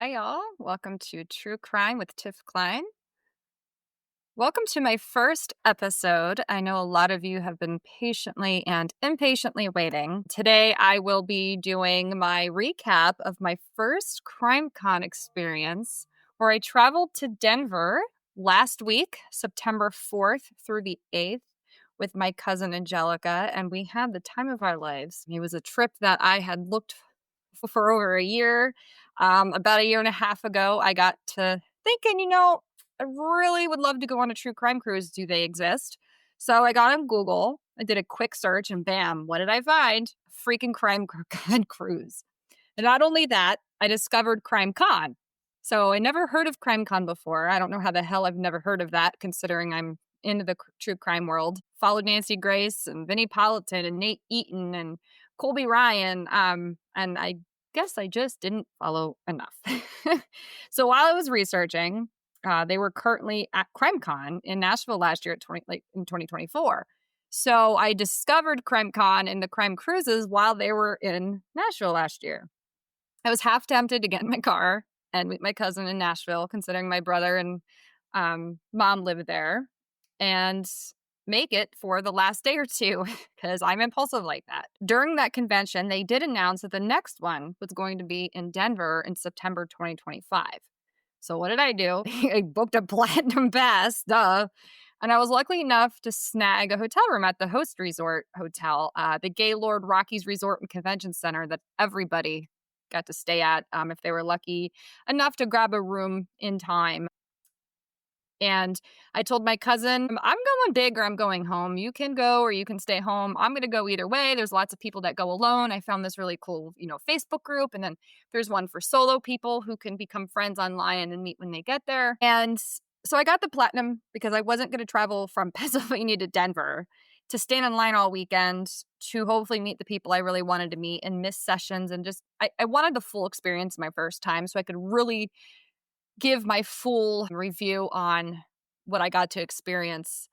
Hi, y'all. Welcome to True Crime with Tiff Kline. Welcome to my first episode. I know a lot of you have been patiently and impatiently waiting. Today, I will be doing my recap of my first CrimeCon experience, where I traveled to Denver last week, September 4th through the 8th, with my cousin Angelica, and we had the time of our lives. It was a trip that I had looked for over a year. About a year and a half ago, I got to thinking, I really would love to go on a true crime cruise. Do they exist? So I got on Google, I did a quick search, and bam, what did I find? A freaking crime cruise. And not only that, I discovered CrimeCon. So I never heard of CrimeCon before. I don't know how the hell I've never heard of that, considering I'm into the true crime world. Followed Nancy Grace and Vinnie Politan and Nate Eaton and Colby Ryan. And I guess I just didn't follow enough. So while I was researching, they were currently at CrimeCon in Nashville last year in 2024. So I discovered CrimeCon and the crime cruises while they were in Nashville last year. I was half tempted to get in my car and meet my cousin in Nashville, considering my brother and mom live there, and make it for the last day or two because I'm impulsive like that. During that convention, they did announce that the next one was going to be in Denver in September 2025. So what did I do? I booked a platinum pass, duh. And I was lucky enough to snag a hotel room at the Host Resort Hotel, the Gaylord Rockies Resort and Convention Center that everybody got to stay at if they were lucky enough to grab a room in time. And I told my cousin, I'm going big or I'm going home. You can go or you can stay home. I'm going to go either way. There's lots of people that go alone. I found this really cool, Facebook group. And then there's one for solo people who can become friends online and meet when they get there. And so I got the platinum because I wasn't going to travel from Pennsylvania to Denver to stand in line all weekend to hopefully meet the people I really wanted to meet and miss sessions. And just, I wanted the full experience my first time so I could really give my full review on what I got to experience.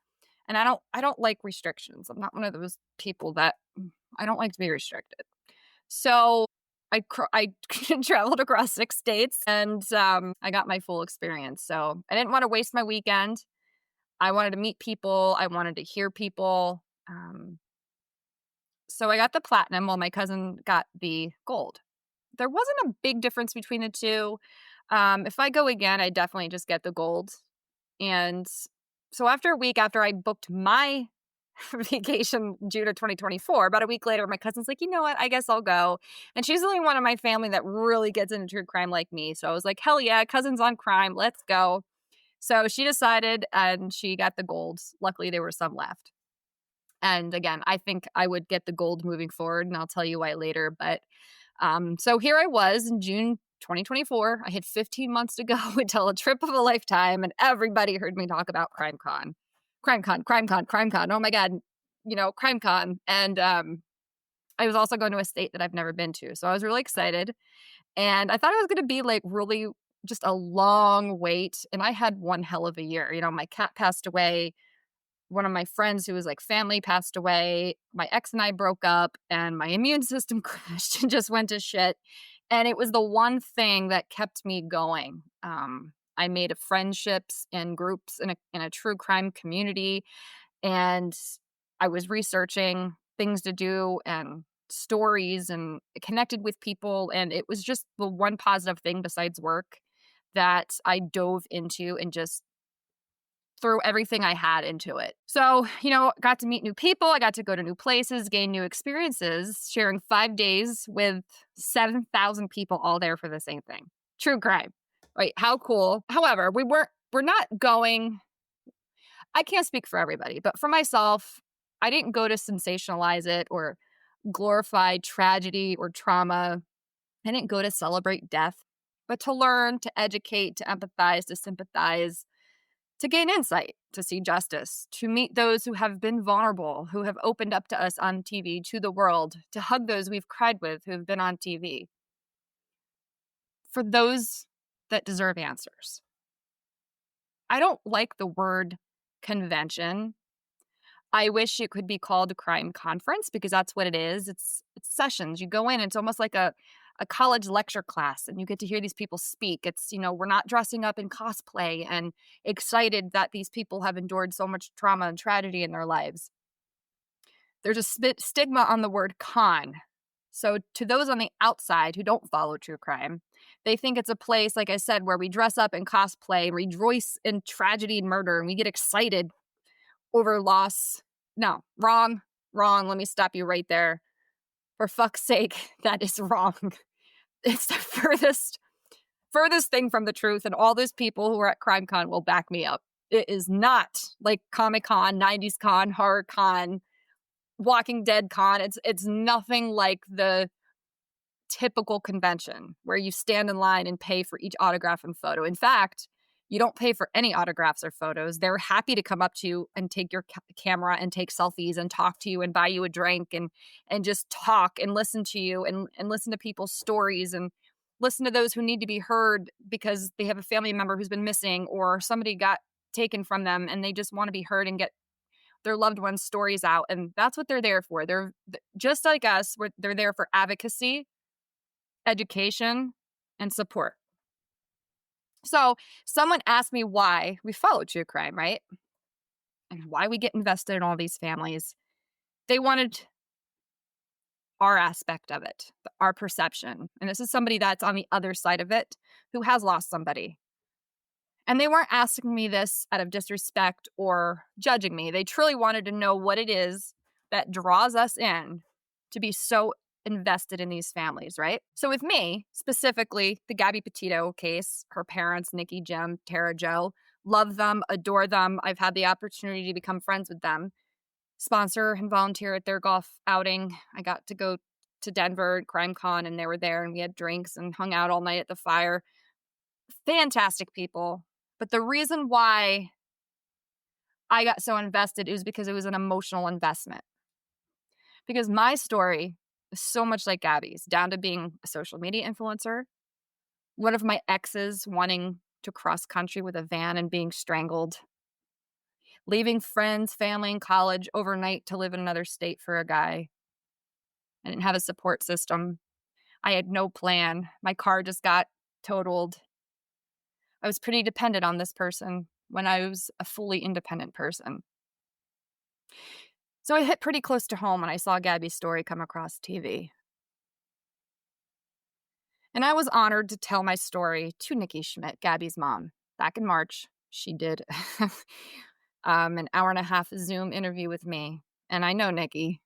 And I don't like restrictions. I'm not one of those people that I don't like to be restricted. So I traveled across 6 states and I got my full experience. So I didn't want to waste my weekend. I wanted to meet people. I wanted to hear people. So I got the platinum while my cousin got the gold. There wasn't a big difference between the two. If I go again, I definitely just get the gold. And so after a week after I booked my vacation June of 2024, about a week later, my cousin's like, you know what? I guess I'll go. And she's the only one in my family that really gets into true crime like me. So I was like, hell yeah, cousin's on crime. Let's go. So she decided and she got the gold. Luckily, there were some left. And again, I think I would get the gold moving forward, and I'll tell you why later. But so here I was in June 2024. I had 15 months to go until a trip of a lifetime, and everybody heard me talk about CrimeCon. CrimeCon, CrimeCon, CrimeCon. Oh my God, CrimeCon. And I was also going to a state that I've never been to. So I was really excited. And I thought it was going to be like really just a long wait. And I had one hell of a year. My cat passed away. One of my friends who was like family passed away. My ex and I broke up and my immune system crashed and just went to shit. And it was the one thing that kept me going. I made friendships and groups in a true crime community. And I was researching things to do and stories and connected with people. And it was just the one positive thing besides work that I dove into and just threw everything I had into it. So, got to meet new people. I got to go to new places, gain new experiences, sharing 5 days with 7,000 people all there for the same thing. True crime. Right. How cool. However, we're not going, I can't speak for everybody, but for myself, I didn't go to sensationalize it or glorify tragedy or trauma. I didn't go to celebrate death, but to learn, to educate, to empathize, to sympathize, to gain insight, to see justice, to meet those who have been vulnerable, who have opened up to us on TV, to the world, to hug those we've cried with who have been on TV. For those that deserve answers. I don't like the word convention. I wish it could be called a crime conference because that's what it is. It's sessions. You go in, it's almost like a a college lecture class and you get to hear these people speak. It's, we're not dressing up in cosplay and excited that these people have endured so much trauma and tragedy in their lives. There's a stigma on the word con. So to those on the outside who don't follow true crime, they think it's a place, like I said, where we dress up in cosplay, rejoice in tragedy and murder, and we get excited over loss. No, wrong. Let me stop you right there. For fuck's sake, that is wrong. It's the furthest thing from the truth, and all those people who are at CrimeCon will back me up. It is not like Comic-Con, 90s Con, Horror Con, Walking Dead Con. It's nothing like the typical convention where you stand in line and pay for each autograph and photo. In fact, you don't pay for any autographs or photos. They're happy to come up to you and take your camera and take selfies and talk to you and buy you a drink and just talk and listen to you and listen to people's stories and listen to those who need to be heard because they have a family member who's been missing or somebody got taken from them and they just want to be heard and get their loved ones' stories out. And that's what they're there for. They're just like us. They're there for advocacy, education, and support. So someone asked me why we follow true crime, right? And why we get invested in all these families. They wanted our aspect of it, our perception. And this is somebody that's on the other side of it who has lost somebody. And they weren't asking me this out of disrespect or judging me. They truly wanted to know what it is that draws us in to be so invested in these families, right? So with me, specifically, the Gabby Petito case, her parents, Nikki, Jim, Tara, Joe, love them, adore them. I've had the opportunity to become friends with them, sponsor and volunteer at their golf outing. I got to go to Denver at CrimeCon and they were there and we had drinks and hung out all night at the fire. Fantastic people. But the reason why I got so invested is because it was an emotional investment. Because my story is so much like Gabby's, down to being a social media influencer, one of my exes wanting to cross country with a van and being strangled, leaving friends, family, and college overnight to live in another state for a guy. I didn't have a support system. I had no plan. My car just got totaled. I was pretty dependent on this person when I was a fully independent person. So it hit pretty close to home when I saw Gabby's story come across TV. And I was honored to tell my story to Nikki Schmidt, Gabby's mom. Back in March, she did an hour and a half Zoom interview with me. And I know Nikki.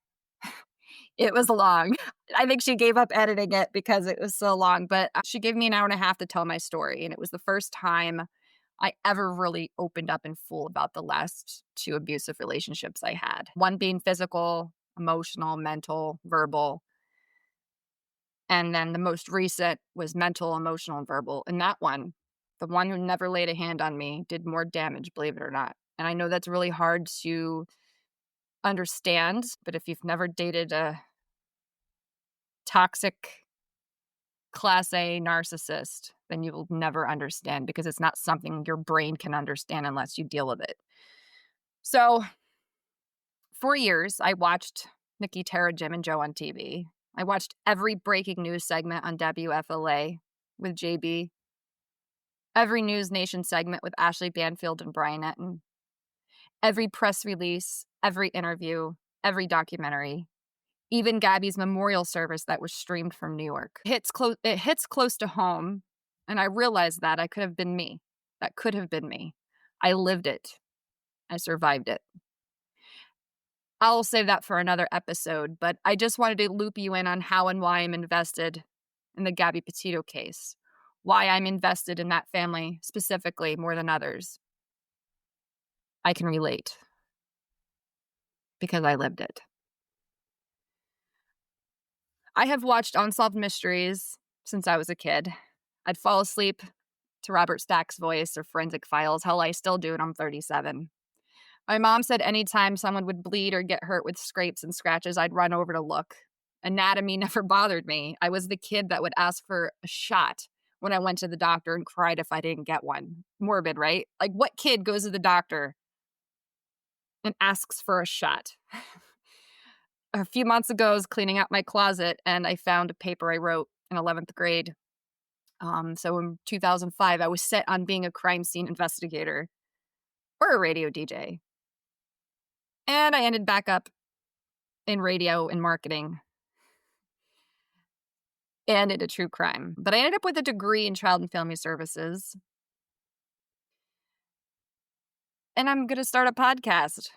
It was long. I think she gave up editing it because it was so long. But she gave me an hour and a half to tell my story. And it was the first time I ever really opened up in full about the last 2 abusive relationships I had. One being physical, emotional, mental, verbal. And then the most recent was mental, emotional, and verbal. And that one, the one who never laid a hand on me, did more damage, believe it or not. And I know that's really hard to understand, but if you've never dated a toxic class A narcissist, then you will never understand because it's not something your brain can understand unless you deal with it. So for years, I watched Nikki, Tara, Jim, and Joe on TV. I watched every breaking news segment on WFLA with JB, every News Nation segment with Ashley Banfield and Brian Etten, every press release, every interview, every documentary, even Gabby's memorial service that was streamed from New York. It hits close to home, and I realized that I could have been me. That could have been me. I lived it. I survived it. I'll save that for another episode, but I just wanted to loop you in on how and why I'm invested in the Gabby Petito case, why I'm invested in that family specifically more than others. I can relate because I lived it. I have watched Unsolved Mysteries since I was a kid. I'd fall asleep to Robert Stack's voice or Forensic Files. Hell, I still do, and I'm 37. My mom said anytime someone would bleed or get hurt with scrapes and scratches, I'd run over to look. Anatomy never bothered me. I was the kid that would ask for a shot when I went to the doctor and cried if I didn't get one. Morbid, right? Like, what kid goes to the doctor and asks for a shot? A few months ago, I was cleaning out my closet and I found a paper I wrote in 11th grade. So in 2005, I was set on being a crime scene investigator or a radio DJ. And I ended back up in radio and marketing and into true crime. But I ended up with a degree in child and family services. And I'm going to start a podcast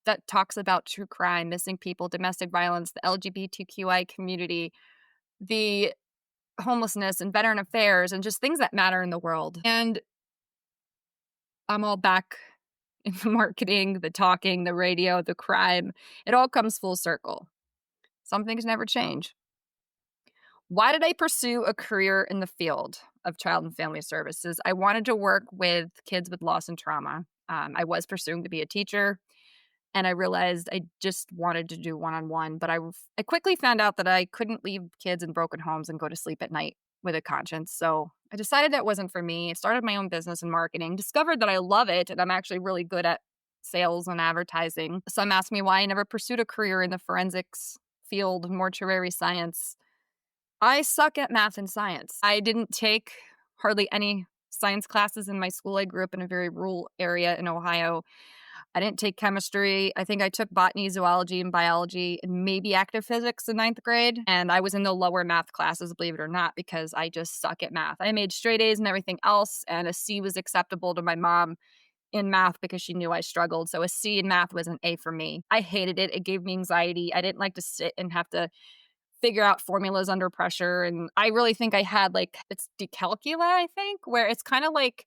that talks about true crime, missing people, domestic violence, the LGBTQI community, the homelessness and veteran affairs, and just things that matter in the world. And I'm all back in the marketing, the talking, the radio, the crime. It all comes full circle. Some things never change. Why did I pursue a career in the field of child and family services? I wanted to work with kids with loss and trauma. I was pursuing to be a teacher, and I realized I just wanted to do one-on-one. But I quickly found out that I couldn't leave kids in broken homes and go to sleep at night with a conscience. So I decided that wasn't for me. I started my own business in marketing, discovered that I love it, and I'm actually really good at sales and advertising. Some ask me why I never pursued a career in the forensics field, mortuary science. I suck at math and science. I didn't take hardly any science classes in my school. I grew up in a very rural area in Ohio. I didn't take chemistry. I think I took botany, zoology, and biology, and maybe active physics in 9th grade. And I was in the lower math classes, believe it or not, because I just suck at math. I made straight A's and everything else, and a C was acceptable to my mom in math because she knew I struggled. So a C in math was an A for me. I hated it. It gave me anxiety. I didn't like to sit and have to figure out formulas under pressure. And I really think I had it's decalcula, I think, where it's kind of like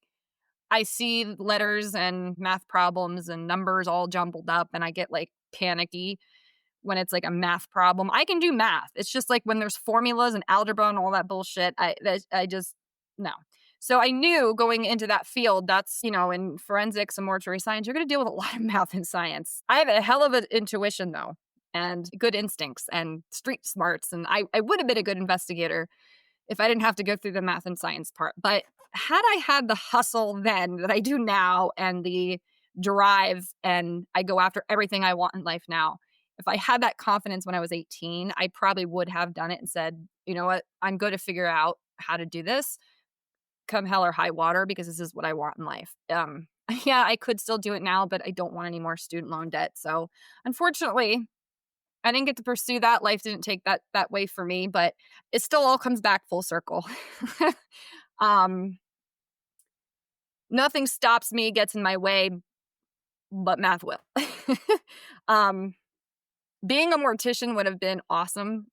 I see letters and math problems and numbers all jumbled up and I get panicky when it's like a math problem. I can do math. It's just like when there's formulas and algebra and all that bullshit, I just, no. So I knew going into that field, that's, in forensics and mortuary science, you're going to deal with a lot of math and science. I have a hell of an intuition though, and good instincts and street smarts. And I would have been a good investigator if I didn't have to go through the math and science part. But had I had the hustle then that I do now and the drive and I go after everything I want in life now, if I had that confidence when I was 18, I probably would have done it and said, you know what, I'm going to figure out how to do this come hell or high water because this is what I want in life. Yeah, I could still do it now, but I don't want any more student loan debt. So unfortunately, I didn't get to pursue that. Life didn't take that way for me, but it still all comes back full circle. Nothing stops me, gets in my way, but math will. Being a mortician would have been awesome.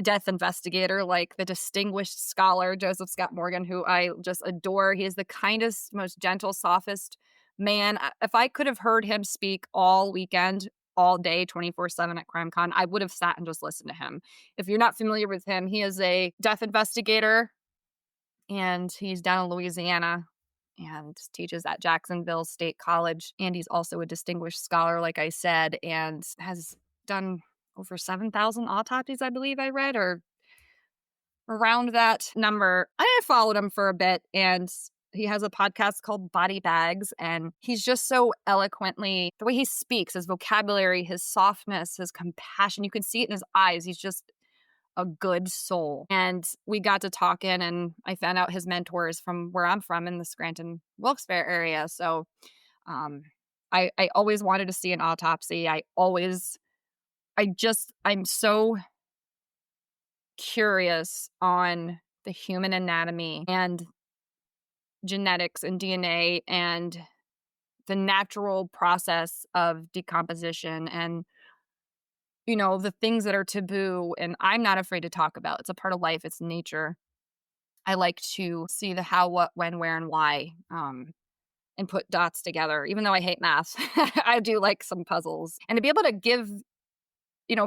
Death investigator, like the distinguished scholar, Joseph Scott Morgan, who I just adore. He is the kindest, most gentle, softest man. If I could have heard him speak all weekend, all day, 24/7 at CrimeCon, I would have sat and just listened to him. If you're not familiar with him, he is a death investigator, and he's down in Louisiana and teaches at Jacksonville State College. And he's also a distinguished scholar, like I said, and has done over 7,000 autopsies, I believe I read, or around that number. I followed him for a bit, and he has a podcast called Body Bags, and he's just so eloquently, the way he speaks, his vocabulary, his softness, his compassion, you can see it in his eyes. He's just a good soul. And we got to talking, and I found out his mentor is from where I'm from in the Scranton, Wilkes-Barre area. So I always wanted to see an autopsy. I'm so curious on the human anatomy and genetics and DNA and the natural process of decomposition and, the things that are taboo. And I'm not afraid to talk about. It's a part of life. It's nature. I like to see the how, what, when, where, and why, and put dots together. Even though I hate math, I do like some puzzles. And to be able to give,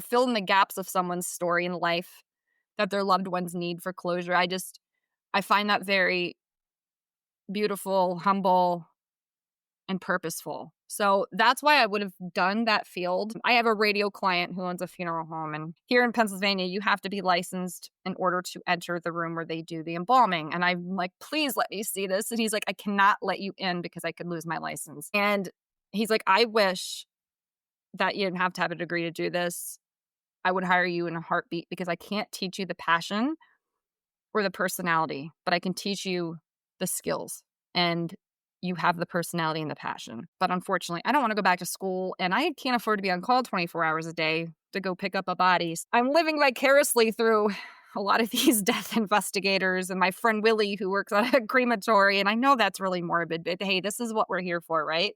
fill in the gaps of someone's story in life that their loved ones need for closure. I find that very beautiful, humble, and purposeful. So that's why I would have done that field. I have a radio client who owns a funeral home, and here in Pennsylvania, you have to be licensed in order to enter the room where they do the embalming. And I'm like, please let me see this. And he's like, I cannot let you in because I could lose my license. And he's like, I wish that you didn't have to have a degree to do this. I would hire you in a heartbeat because I can't teach you the passion or the personality, but I can teach you the skills. And you have the personality and the passion. But unfortunately, I don't want to go back to school, and I can't afford to be on call 24 hours a day to go pick up a body. I'm living vicariously through a lot of these death investigators and my friend Willie, who works at a crematory. And I know that's really morbid, but hey, this is what we're here for, right?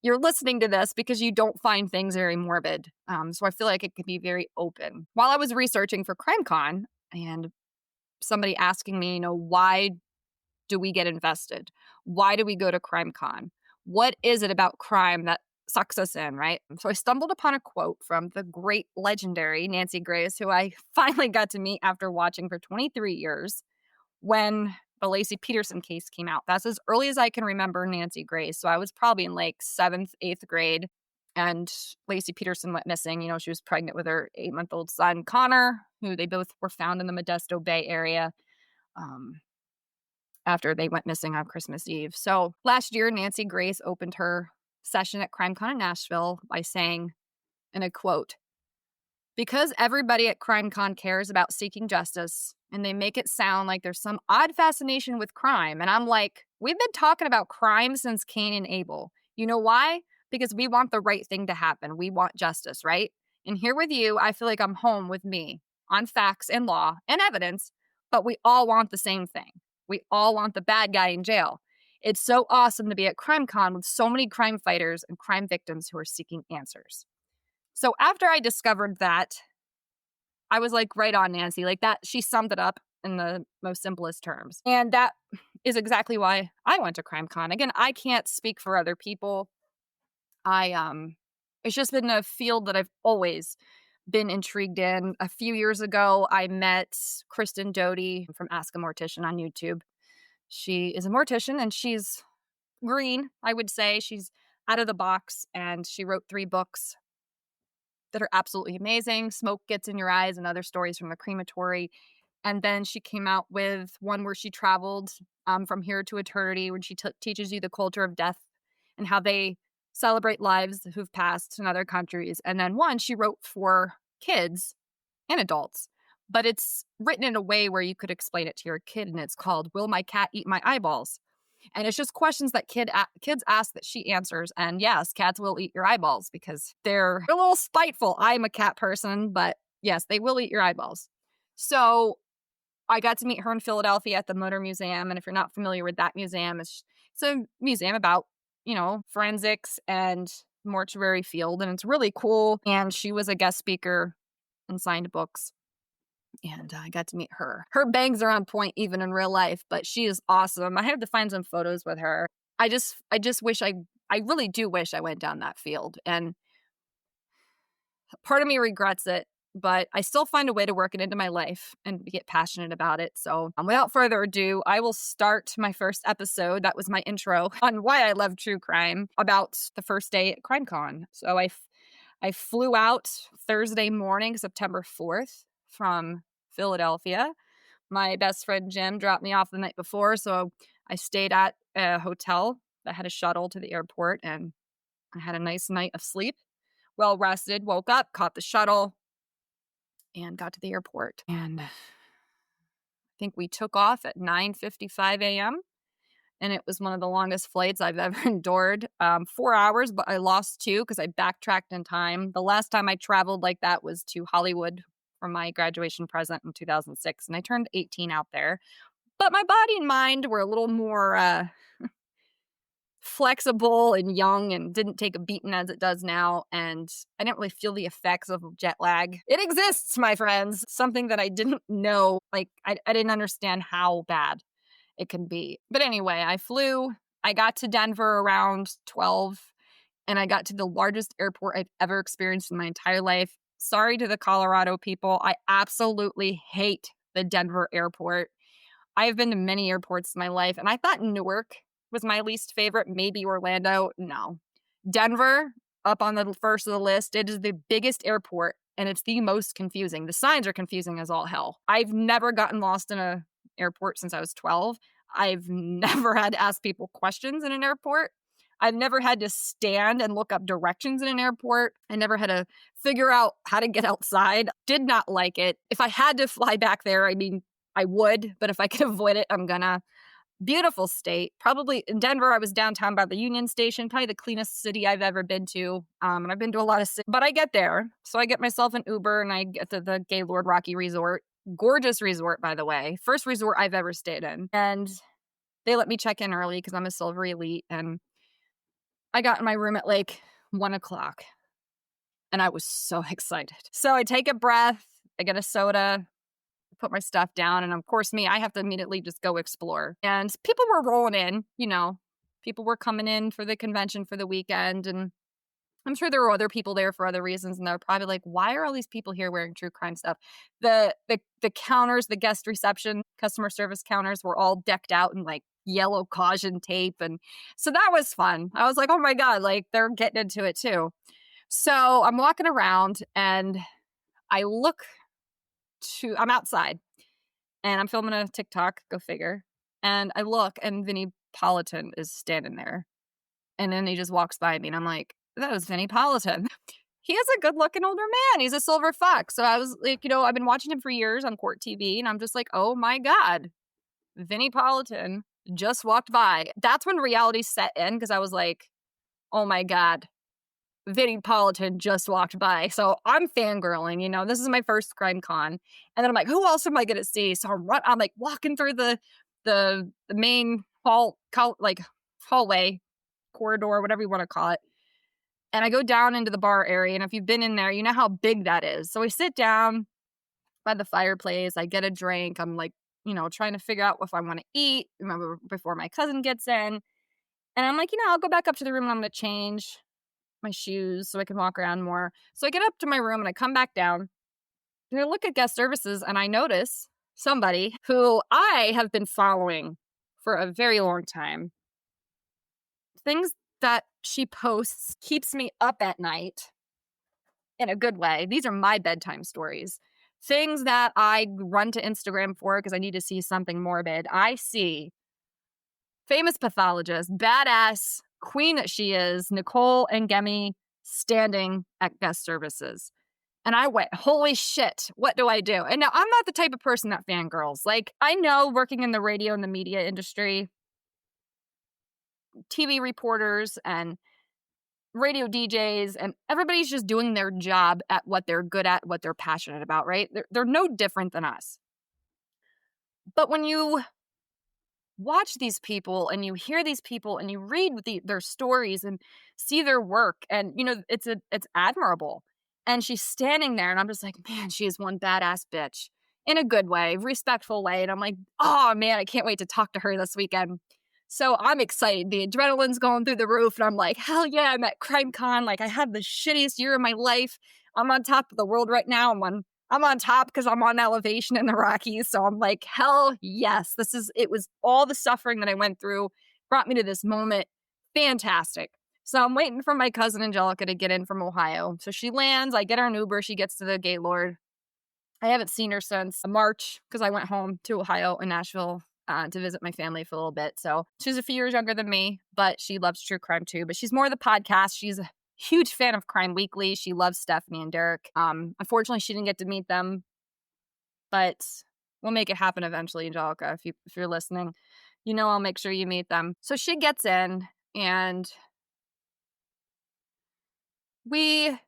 You're listening to this because you don't find things very morbid. So I feel like it could be very open. While I was researching for CrimeCon and somebody asking me, why do we get invested? Why do we go to CrimeCon? What is it about crime that sucks us in, right? So I stumbled upon a quote from the great legendary Nancy Grace, who I finally got to meet after watching for 23 years when the Lacey Peterson case came out. That's as early as I can remember Nancy Grace. So I was probably in like 7th, 8th grade. And Lacey Peterson went missing. She was pregnant with her 8-month-old son, Connor, who they both were found in the Modesto Bay area after they went missing on Christmas Eve. So last year, Nancy Grace opened her session at CrimeCon in Nashville by saying, in a quote, "Because everybody at CrimeCon cares about seeking justice, and they make it sound like there's some odd fascination with crime." And I'm like, we've been talking about crime since Cain and Abel. You know why? Because we want the right thing to happen. We want justice, right? And here with you, I feel like I'm home with me on facts and law and evidence, but we all want the same thing. We all want the bad guy in jail. It's so awesome to be at CrimeCon with so many crime fighters and crime victims who are seeking answers. So after I discovered that, I was like, right on, Nancy. Like that, she summed it up in the most simplest terms. And that is exactly why I went to CrimeCon. Again, I can't speak for other people. It's just been a field that I've always been intrigued in. A few years ago, I met Kristen Doty from Ask a Mortician on YouTube. She is a mortician and she's green, I would say. She's out of the box, and she wrote 3 books that are absolutely amazing. Smoke Gets in Your Eyes and Other Stories from the Crematory. And then she came out with one where she traveled from here to eternity, when she teaches you the culture of death and how they celebrate lives who've passed in other countries. And then one she wrote for kids and adults, but it's written in a way where you could explain it to your kid, and it's called "Will My Cat Eat My Eyeballs?" And it's just questions that kids ask that she answers. And yes, cats will eat your eyeballs because they're a little spiteful. I'm a cat person, but yes, they will eat your eyeballs. So I got to meet her in Philadelphia at the Motor Museum. And if you're not familiar with that museum, it's a museum about, forensics and mortuary field. And it's really cool. And she was a guest speaker and signed books. And I got to meet her. Her bangs are on point even in real life, but she is awesome. I have to find some photos with her. I just wish I really do wish I went down that field. And part of me regrets it, but I still find a way to work it into my life and get passionate about it. So without further ado, I will start my first episode. That was my intro on why I love true crime, about the first day at CrimeCon. So I flew out Thursday morning, September 4th, from Philadelphia. My best friend Jim dropped me off the night before, so I stayed at a hotel that had a shuttle to the airport, and I had a nice night of sleep. Well rested, woke up, caught the shuttle, and got to the airport. And I think we took off at 9:55 a.m., and it was one of the longest flights I've ever endured. 4 hours, but I lost 2 because I backtracked in time. The last time I traveled like that was to Hollywood for my graduation present in 2006, and I turned 18 out there. But my body and mind were a little more flexible and young, and didn't take a beating as it does now, and I didn't really feel the effects of jet lag. It exists, my friends. Something that I didn't know, like I didn't understand how bad it can be. But anyway, I got to Denver around 12, and I got to the largest airport I've ever experienced in my entire life. Sorry to the Colorado people. I absolutely hate the Denver airport. I've been to many airports in my life, and I thought Newark was my least favorite, maybe Orlando. No. Denver, up on the first of the list. It is the biggest airport, and it's the most confusing. The signs are confusing as all hell. I've never gotten lost in an airport since I was 12. I've never had to ask people questions in an airport. I've never had to stand and look up directions in an airport. I never had to figure out how to get outside. Did not like it. If I had to fly back there, I mean, I would, but if I could avoid it, I'm gonna. Beautiful state. Probably in Denver, I was downtown by the Union Station, probably the cleanest city I've ever been to. And I've been to a lot of cities, but I get there. So I get myself an Uber and I get to the Gaylord Rocky Resort. Gorgeous resort, by the way. First resort I've ever stayed in. And they let me check in early because I'm a Silver Elite. And I got in my room at like 1:00 and I was so excited. So I take a breath, I get a soda, put my stuff down. And of course, me, I have to immediately just go explore. And people were rolling in, people were coming in for the convention for the weekend. And I'm sure there were other people there for other reasons. And they're probably like, why are all these people here wearing true crime stuff? The counters, the guest reception, customer service counters were all decked out in like yellow caution tape. And so that was fun. I was like, oh my God, like they're getting into it too. So I'm walking around and I look I'm outside and I'm filming a TikTok, go figure. And I look and Vinnie Politan is standing there. And then he just walks by me and I'm like, that was Vinnie Politan. He is a good looking older man. He's a silver fox. So I was like, I've been watching him for years on Court TV and I'm just like, oh my God, Vinnie Politan just walked by. That's when reality set in because I was like, oh my God, Vinnie Politan just walked by. So I'm fangirling, this is my first CrimeCon. And then I'm like, who else am I going to see? So I'm like walking through the main hallway, corridor, whatever you want to call it. And I go down into the bar area. And if you've been in there, you know how big that is. So I sit down by the fireplace. I get a drink. I'm like, trying to figure out if I want to eat before my cousin gets in. And I'm like, I'll go back up to the room and I'm going to change my shoes so I can walk around more. So I get up to my room and I come back down and I look at guest services and I notice somebody who I have been following for a very long time. Things that she posts keeps me up at night in a good way. These are my bedtime stories. Things that I run to Instagram for because I need to see something morbid. I see famous pathologist, badass queen that she is, Nicole and Gemi, standing at guest services. And I went, holy shit, what do I do? And now I'm not the type of person that fangirls. Like, I know working in the radio and the media industry, TV reporters and radio DJs, and everybody's just doing their job at what they're good at, what they're passionate about, right? They're no different than us. But when you watch these people and you hear these people and you read their stories and see their work and it's admirable, and she's standing there and I'm just like, man, she is one badass bitch in a good way, respectful way. And I'm like, oh man, I can't wait to talk to her this weekend. So I'm excited. The adrenaline's going through the roof and I'm like, hell yeah, I'm at CrimeCon. Like, I had the shittiest year of my life. I'm on top of the world right now. I'm on top because I'm on elevation in the Rockies. So I'm like, hell yes. It was all the suffering that I went through brought me to this moment. Fantastic. So I'm waiting for my cousin Angelica to get in from Ohio. So she lands, I get her an Uber, she gets to the Gaylord. I haven't seen her since March because I went home to Ohio and Nashville to visit my family for a little bit. So she's a few years younger than me, but she loves true crime too. But she's more the podcast. She's a huge fan of Crime Weekly. She loves Stephanie and Derek. Unfortunately, she didn't get to meet them, but we'll make it happen eventually, Angelica. If you're listening, I'll make sure you meet them. So she gets in and we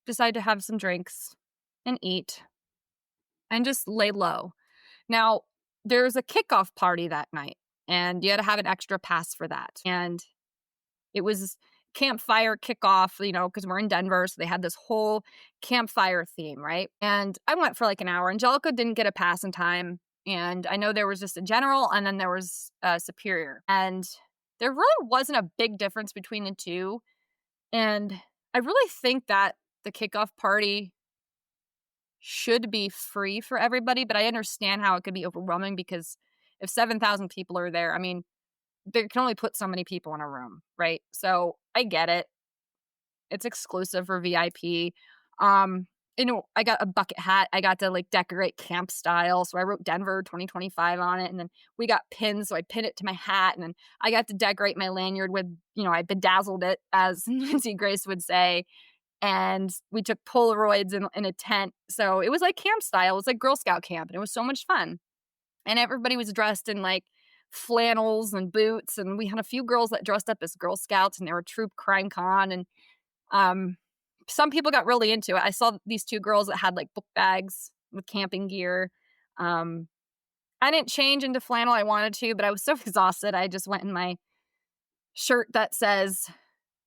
decide to have some drinks and eat and just lay low. Now, there's a kickoff party that night and you had to have an extra pass for that. And it was campfire kickoff, because we're in Denver. So they had this whole campfire theme, right? And I went for like an hour. Angelica didn't get a pass in time. And I know there was just a general and then there was a superior. And there really wasn't a big difference between the two. And I really think that the kickoff party should be free for everybody, but I understand how it could be overwhelming because if 7,000 people are there, I mean, they can only put so many people in a room, right? So I get it. It's exclusive for VIP. I got a bucket hat. I got to like decorate camp style. So I wrote Denver 2025 on it. And then we got pins. So I pinned it to my hat. And then I got to decorate my lanyard with, I bedazzled it, as Nancy Grace would say. And we took Polaroids in a tent. So it was like camp style. It was like Girl Scout camp. And it was so much fun. And everybody was dressed in like flannels and boots. And we had a few girls that dressed up as Girl Scouts, and they were troop CrimeCon. And some people got really into it. I saw these two girls that had like book bags with camping gear. I didn't change into flannel. I wanted to, but I was so exhausted. I just went in my shirt that says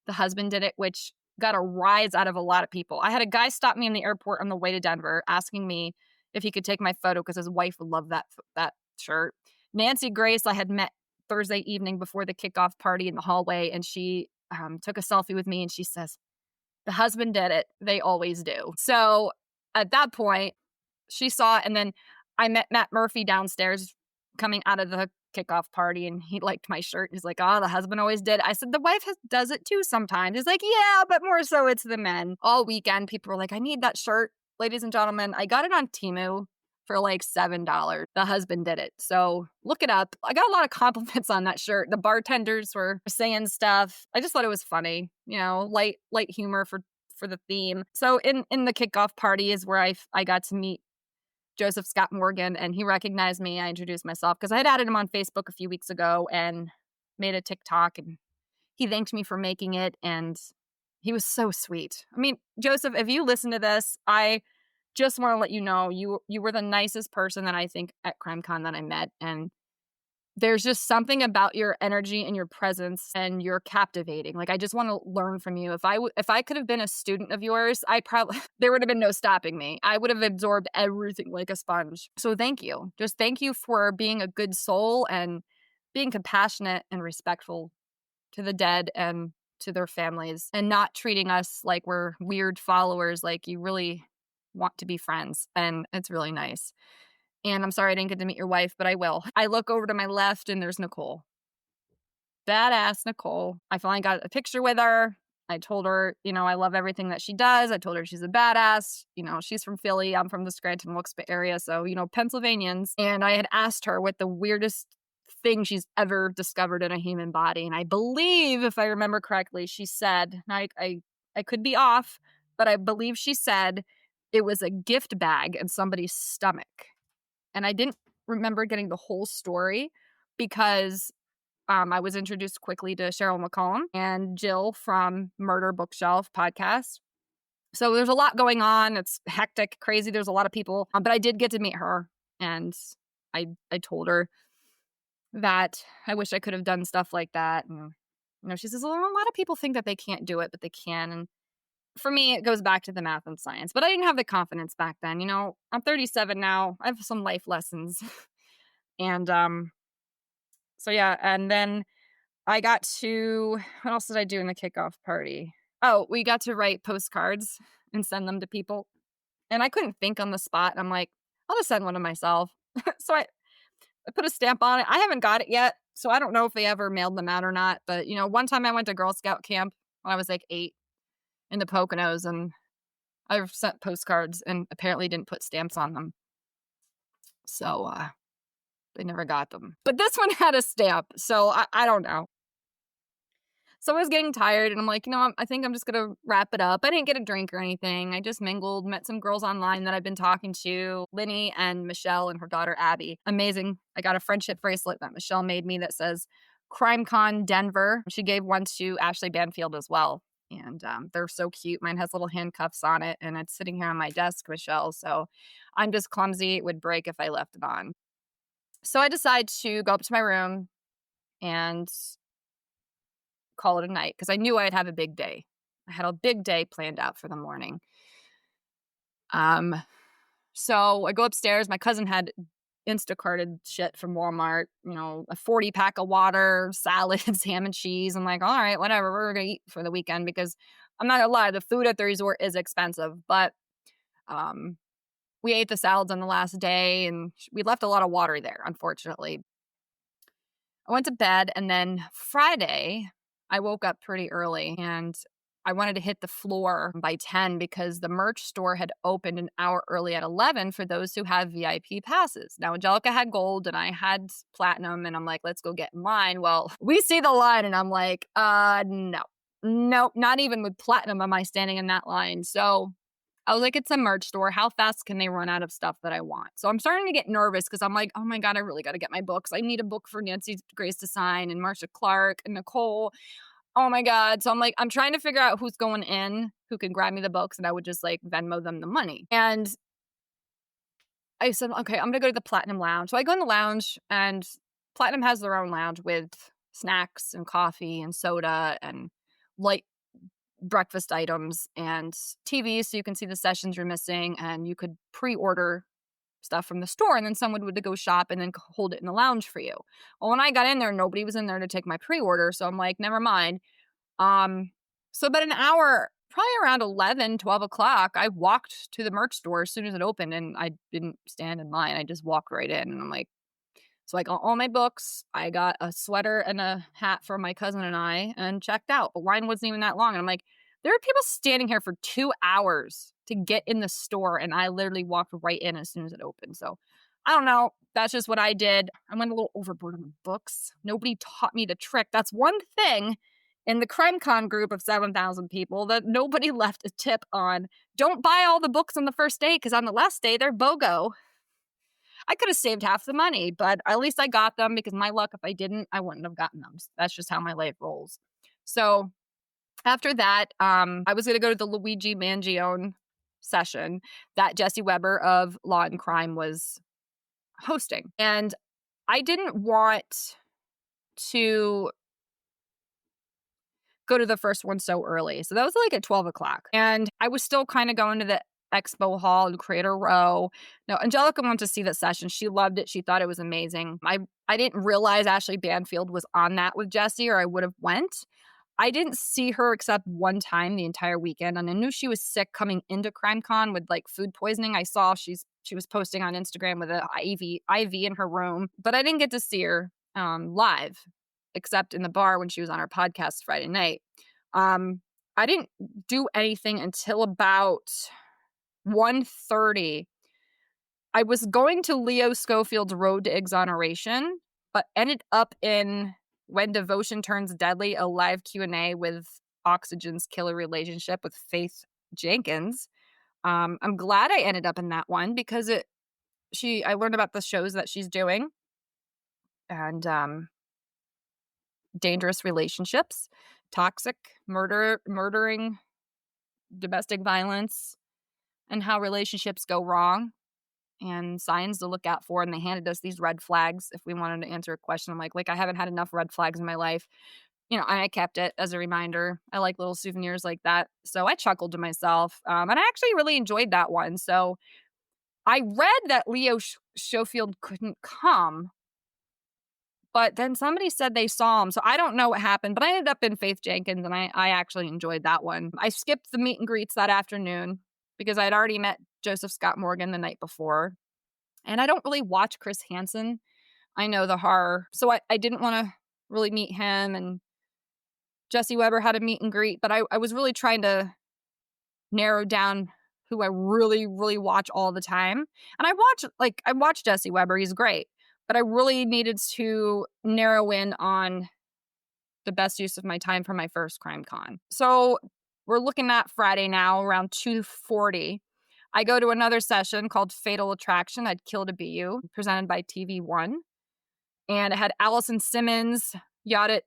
"The husband did it," which got a rise out of a lot of people. I had a guy stop me in the airport on the way to Denver asking me if he could take my photo because his wife would love that shirt. Nancy Grace, I had met Thursday evening before the kickoff party in the hallway, and she took a selfie with me, and she says, "The husband did it. They always do." So at that point, she saw it, and then I met Matt Murphy downstairs coming out of the kickoff party, and he liked my shirt. He's like, "Oh, the husband always did." I said, "The wife does it too sometimes." He's like, "Yeah, but more so it's the men." All weekend, people were like, "I need that shirt." Ladies and gentlemen, I got it on Temu for like $7. The husband did it. So look it up. I got a lot of compliments on that shirt. The bartenders were saying stuff. I just thought it was funny, light humor for the theme. So in the kickoff party is where I got to meet Joseph Scott Morgan, and he recognized me. I introduced myself because I had added him on Facebook a few weeks ago and made a TikTok, and he thanked me for making it, and he was so sweet. I mean, Joseph, if you listen to this, I just want to let you know you were the nicest person that I think at CrimeCon that I met, and there's just something about your energy and your presence, and you're captivating. Like, I just want to learn from you. If I could have been a student of yours, I probably there would have been no stopping me. I would have absorbed everything like a sponge. So thank you. Just thank you for being a good soul and being compassionate and respectful to the dead and to their families, and not treating us like we're weird followers. Like, you really want to be friends, and it's really nice. And I'm sorry I didn't get to meet your wife, but I will. I look over to my left, and there's Nicole. Badass Nicole. I finally got a picture with her. I told her, I love everything that she does. I told her she's a badass. She's from Philly. I'm from the Scranton-Wilkes-Barre area, so, Pennsylvanians. And I had asked her what the weirdest thing she's ever discovered in a human body. And I believe, if I remember correctly, she said, I could be off, but I believe she said it was a gift bag in somebody's stomach. And I didn't remember getting the whole story because I was introduced quickly to Cheryl McCollum and Jill from Murder Bookshelf podcast. So there's a lot going on. It's hectic, crazy. There's a lot of people. But I did get to meet her. And I told her that I wish I could have done stuff like that. And, she says, well, a lot of people think that they can't do it, but they can. And for me, it goes back to the math and science. But I didn't have the confidence back then. I'm 37 now. I have some life lessons. And so, yeah. And then I got to, what else did I do in the kickoff party? Oh, we got to write postcards and send them to people. And I couldn't think on the spot. I'm like, I'll just send one to myself. So I put a stamp on it. I haven't got it yet, so I don't know if they ever mailed them out or not. But, one time I went to Girl Scout camp when I was like 8 in the Poconos, and I've sent postcards and apparently didn't put stamps on them. So they never got them. But this one had a stamp, so I don't know. So I was getting tired, and I'm like, I think I'm just going to wrap it up. I didn't get a drink or anything. I just mingled, met some girls online that I've been talking to, Linny and Michelle and her daughter, Abby. Amazing. I got a friendship bracelet that Michelle made me that says CrimeCon Denver. She gave one to Ashley Banfield as well. And they're so cute. Mine has little handcuffs on it, and it's sitting here on my desk, Michelle. So I'm just clumsy. It would break if I left it on. So I decided to go up to my room and call it a night because I knew I'd have a big day. I had a big day planned out for the morning. So I go upstairs. My cousin had Instacarted shit from Walmart, a 40-pack of water, salads, ham and cheese. I'm like, all right, whatever. We're going to eat for the weekend because I'm not going to lie, the food at the resort is expensive. But we ate the salads on the last day, and we left a lot of water there, unfortunately. I went to bed, and then Friday, I woke up pretty early, and I wanted to hit the floor by 10 because the merch store had opened an hour early at 11 for those who have VIP passes. Now, Angelica had gold and I had platinum, and I'm like, let's go get in line. Well, we see the line and I'm like, no, not even with platinum am I standing in that line. So I was like, it's a merch store. How fast can they run out of stuff that I want? So I'm starting to get nervous because I'm like, oh my God, I really got to get my books. I need a book for Nancy Grace to sign and Marcia Clark and Nicole. Oh my God. So I'm like, I'm trying to figure out who's going in, who can grab me the books, and I would just like Venmo them the money. And I said, okay, I'm going to go to the Platinum Lounge. So I go in the lounge, and Platinum has their own lounge with snacks and coffee and soda and light breakfast items and TV so you can see the sessions you're missing, and you could pre-order stuff from the store, and then someone would go shop and then hold it in the lounge for you. Well, when I got in there, nobody was in there to take my pre-order, so I'm like, never mind. So about an hour, probably around 11, 12 o'clock, I walked to the merch store as soon as it opened, and I didn't stand in line. I just walked right in, and I'm like, so I got all my books. I got a sweater and a hat for my cousin and I, and checked out. The line wasn't even that long. And I'm like, there are people standing here for 2 hours to get in the store, and I literally walked right in as soon as it opened. So I don't know. That's just what I did. I went a little overboard on the books. Nobody taught me the trick. That's one thing in the CrimeCon group of 7,000 people that nobody left a tip on. Don't buy all the books on the first day, because on the last day, they're BOGO. I could have saved half the money, but at least I got them, because my luck, if I didn't, I wouldn't have gotten them. That's just how my life rolls. So after that, I was going to go to the Luigi Mangione session that Jesse Weber of Law and Crime was hosting. And I didn't want to go to the first one so early. So that was like at 12 o'clock. And I was still kind of going to the expo hall and Creator Row. Now, Angelica went to see that session. She loved it. She thought it was amazing. I didn't realize Ashley Banfield was on that with Jesse, or I would have went. I didn't see her except one time the entire weekend, and I knew she was sick coming into CrimeCon with like food poisoning. I saw she was posting on Instagram with an IV in her room, but I didn't get to see her live, except in the bar when she was on our podcast Friday night. I didn't do anything until about 1:30. I was going to Leo Schofield's Road to Exoneration, but ended up in When Devotion Turns Deadly, a live Q&A with Oxygen's Killer Relationship with Faith Jenkins. I'm glad I ended up in that one, because I learned about the shows that she's doing, and dangerous relationships, toxic, murdering, domestic violence, and how relationships go wrong, and signs to look out for. And they handed us these red flags if we wanted to answer a question. I'm like, I haven't had enough red flags in my life. And I kept it as a reminder. I like little souvenirs like that. So I chuckled to myself. And I actually really enjoyed that one. So I read that Leo Schofield couldn't come, but then somebody said they saw him. So I don't know what happened, but I ended up in Faith Jenkins, and I actually enjoyed that one. I skipped the meet and greets that afternoon because I had already met Joseph Scott Morgan the night before. And I don't really watch Chris Hansen. I know the horror. So I didn't want to really meet him. And Jesse Weber had a meet and greet, but I was really trying to narrow down who I really, really watch all the time. And I watch Jesse Weber. He's great. But I really needed to narrow in on the best use of my time for my first CrimeCon. So we're looking at Friday now around 2:40. I go to another session called Fatal Attraction. I'd Kill to Be You, presented by TV1. And it had Allison Simmons, Yadit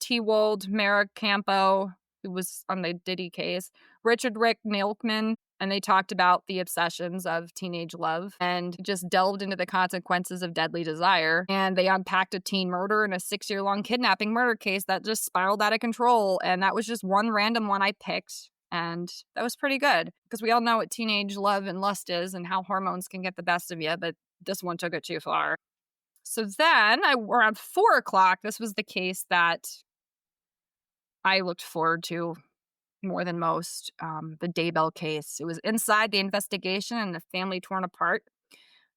Tewold, Mara Campo, who was on the Diddy case, Richard Rick Milkman, and they talked about the obsessions of teenage love and just delved into the consequences of deadly desire. And they unpacked a teen murder and a 6-year-long kidnapping murder case that just spiraled out of control. And that was just one random one I picked. And that was pretty good, because we all know what teenage love and lust is and how hormones can get the best of you, but this one took it too far. So then around 4 o'clock, this was the case that I looked forward to more than most, the Daybell case. It was inside the investigation and the family torn apart.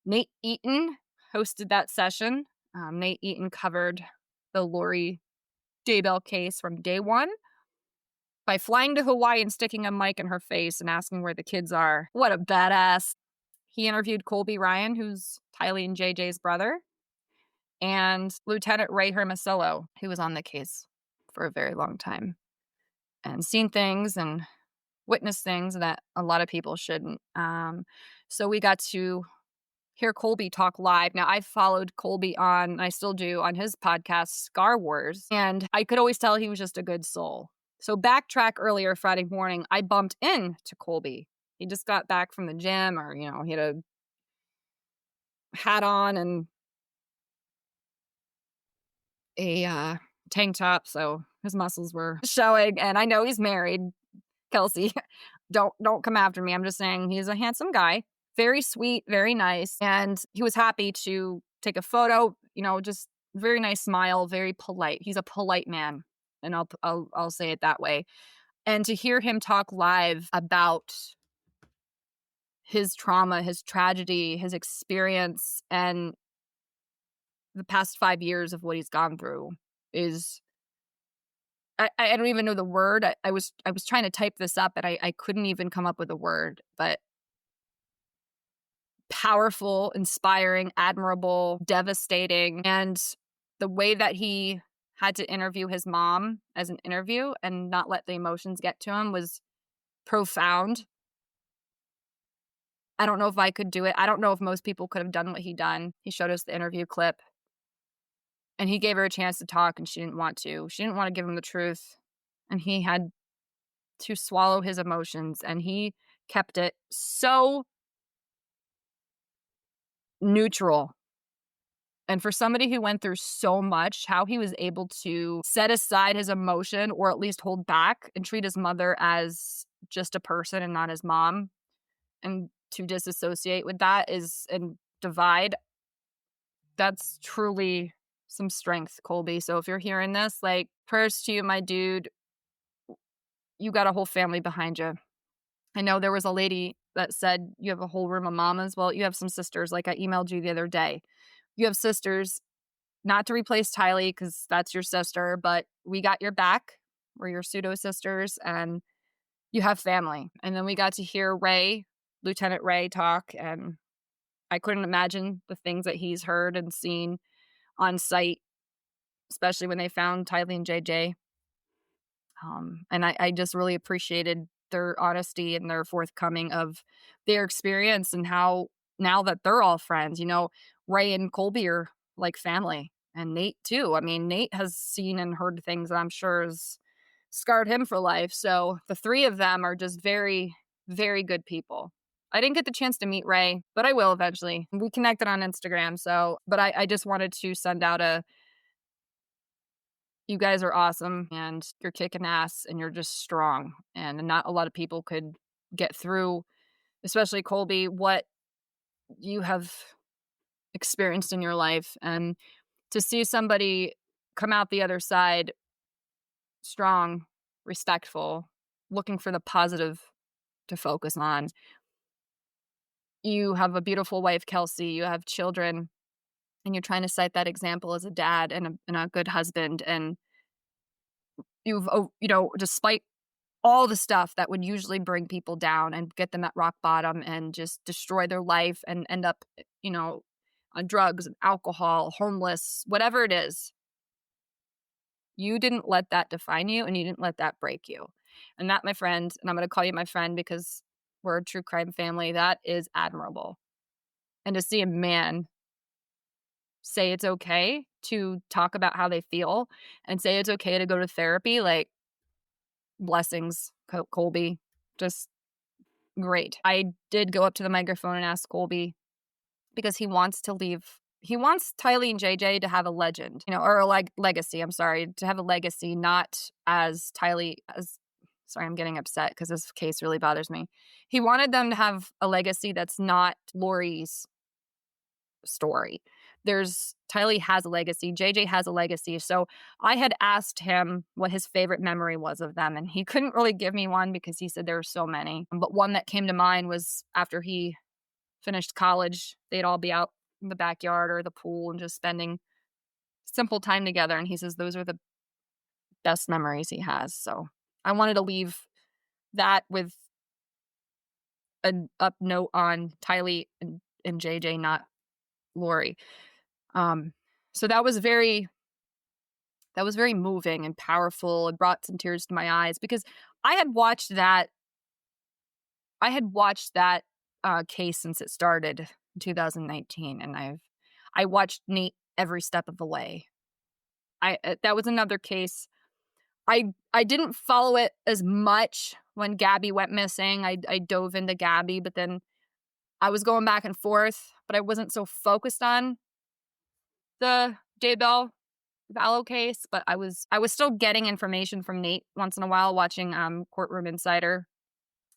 Nate Eaton hosted that session. Nate Eaton covered the Lori Daybell case from day one. by flying to Hawaii and sticking a mic in her face and asking where the kids are. What a badass. He interviewed Colby Ryan, who's Tylee and JJ's brother, and Lieutenant Ray Hermosillo, who was on the case for a very long time and seen things and witnessed things that a lot of people shouldn't. So we got to hear Colby talk live. Now, I followed Colby on, I still do, on his podcast, Scar Wars, and I could always tell he was just a good soul. So backtrack earlier Friday morning, I bumped into Colby. He just got back from the gym, or, he had a hat on and a tank top, so his muscles were showing. And I know he's married. Kelsey, don't come after me. I'm just saying he's a handsome guy, very sweet, very nice, and he was happy to take a photo. Just very nice smile, very polite. He's a polite man, and I'll say it that way. And to hear him talk live about his trauma, his tragedy, his experience, and the past 5 years of what he's gone through is, I don't even know the word. I was trying to type this up, and I couldn't even come up with a word, but powerful, inspiring, admirable, devastating. And the way that he had to interview his mom as an interview and not let the emotions get to him was profound. I don't know if I could do it. I don't know if most people could have done what he done. He showed us the interview clip, and he gave her a chance to talk, and she didn't want to. She didn't want to give him the truth, and he had to swallow his emotions, and he kept it so neutral. And for somebody who went through so much, how he was able to set aside his emotion, or at least hold back, and treat his mother as just a person and not his mom, and to disassociate with that and divide, that's truly some strength, Colby. So if you're hearing this, prayers to you, my dude. You got a whole family behind you. I know there was a lady that said you have a whole room of mamas. Well, you have some sisters, like I emailed you the other day. You have sisters, not to replace Tylee, because that's your sister, but we got your back. We're your pseudo sisters, and you have family. And then we got to hear Lieutenant Ray talk, and I couldn't imagine the things that he's heard and seen on site, especially when they found Tylee and JJ. And I just really appreciated their honesty and their forthcoming of their experience, and how now that they're all friends, Ray and Colby are like family, and Nate too. I mean, Nate has seen and heard things that I'm sure has scarred him for life. So the three of them are just very, very good people. I didn't get the chance to meet Ray, but I will eventually. We connected on Instagram. But I just wanted to send out you guys are awesome, and you're kicking ass, and you're just strong. And not a lot of people could get through, especially Colby, what you have experienced in your life. And to see somebody come out the other side strong, respectful, looking for the positive to focus on. You have a beautiful wife, Kelsey. You have children, and you're trying to set that example as a dad and a good husband. And you've, despite all the stuff that would usually bring people down and get them at rock bottom and just destroy their life and end up, on drugs and alcohol, homeless, whatever it is, you didn't let that define you, and you didn't let that break you. And that, my friend, and I'm going to call you my friend because we're a true crime family, that is admirable. And to see a man say it's okay to talk about how they feel and say it's okay to go to therapy, blessings, Colby. Just great. I did go up to the microphone and ask Colby, because he wants to leave. He wants Tylee and JJ to have a legend, or a legacy. I'm sorry, to have a legacy, not as Tylee as. Sorry, I'm getting upset because this case really bothers me. He wanted them to have a legacy that's not Lori's story. Tylee has a legacy. JJ has a legacy. So I had asked him what his favorite memory was of them, and he couldn't really give me one because he said there were so many. But one that came to mind was after he finished college, they'd all be out in the backyard or the pool and just spending simple time together. And he says those are the best memories he has. So I wanted to leave that with an up note on Tylee and JJ, not Lori. Um, so that was very moving and powerful. It brought some tears to my eyes because I had watched that case since it started in 2019, and I watched Nate every step of the way. That was another case. I didn't follow it as much when Gabby went missing. I dove into Gabby, but then I was going back and forth, but I wasn't so focused on the Daybell Vallow case. But I was still getting information from Nate once in a while, watching Courtroom Insider.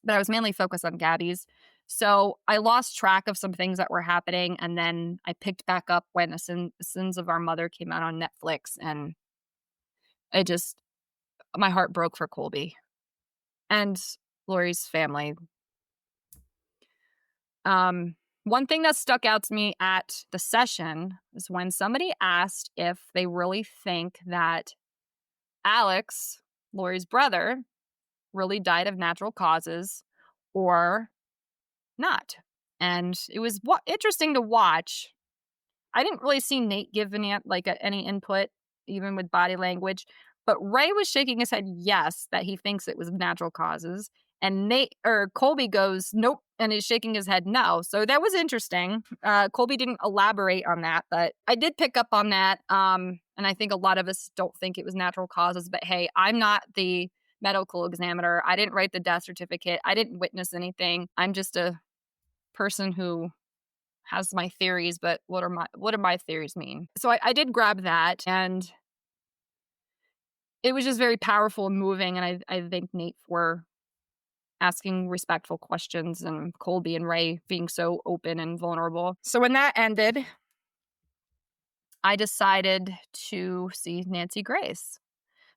But I was mainly focused on Gabby's. So I lost track of some things that were happening, and then I picked back up when Sins of Our Mother came out on Netflix, and my heart broke for Colby and Lori's family. One thing that stuck out to me at the session is when somebody asked if they really think that Alex, Lori's brother, really died of natural causes or not. And it was interesting to watch. I didn't really see Nate giving it any input, even with body language. But Ray was shaking his head yes, that he thinks it was natural causes. And Colby goes, nope, and is shaking his head no. So that was interesting. Colby didn't elaborate on that, but I did pick up on that. And I think a lot of us don't think it was natural causes. But hey, I'm not the medical examiner. I didn't write the death certificate. I didn't witness anything. I'm just a person who has my theories, but what do my theories mean? So I did grab that, and it was just very powerful and moving, and I thank Nate for asking respectful questions, and Colby and Ray being so open and vulnerable. So when that ended, I decided to see Nancy Grace.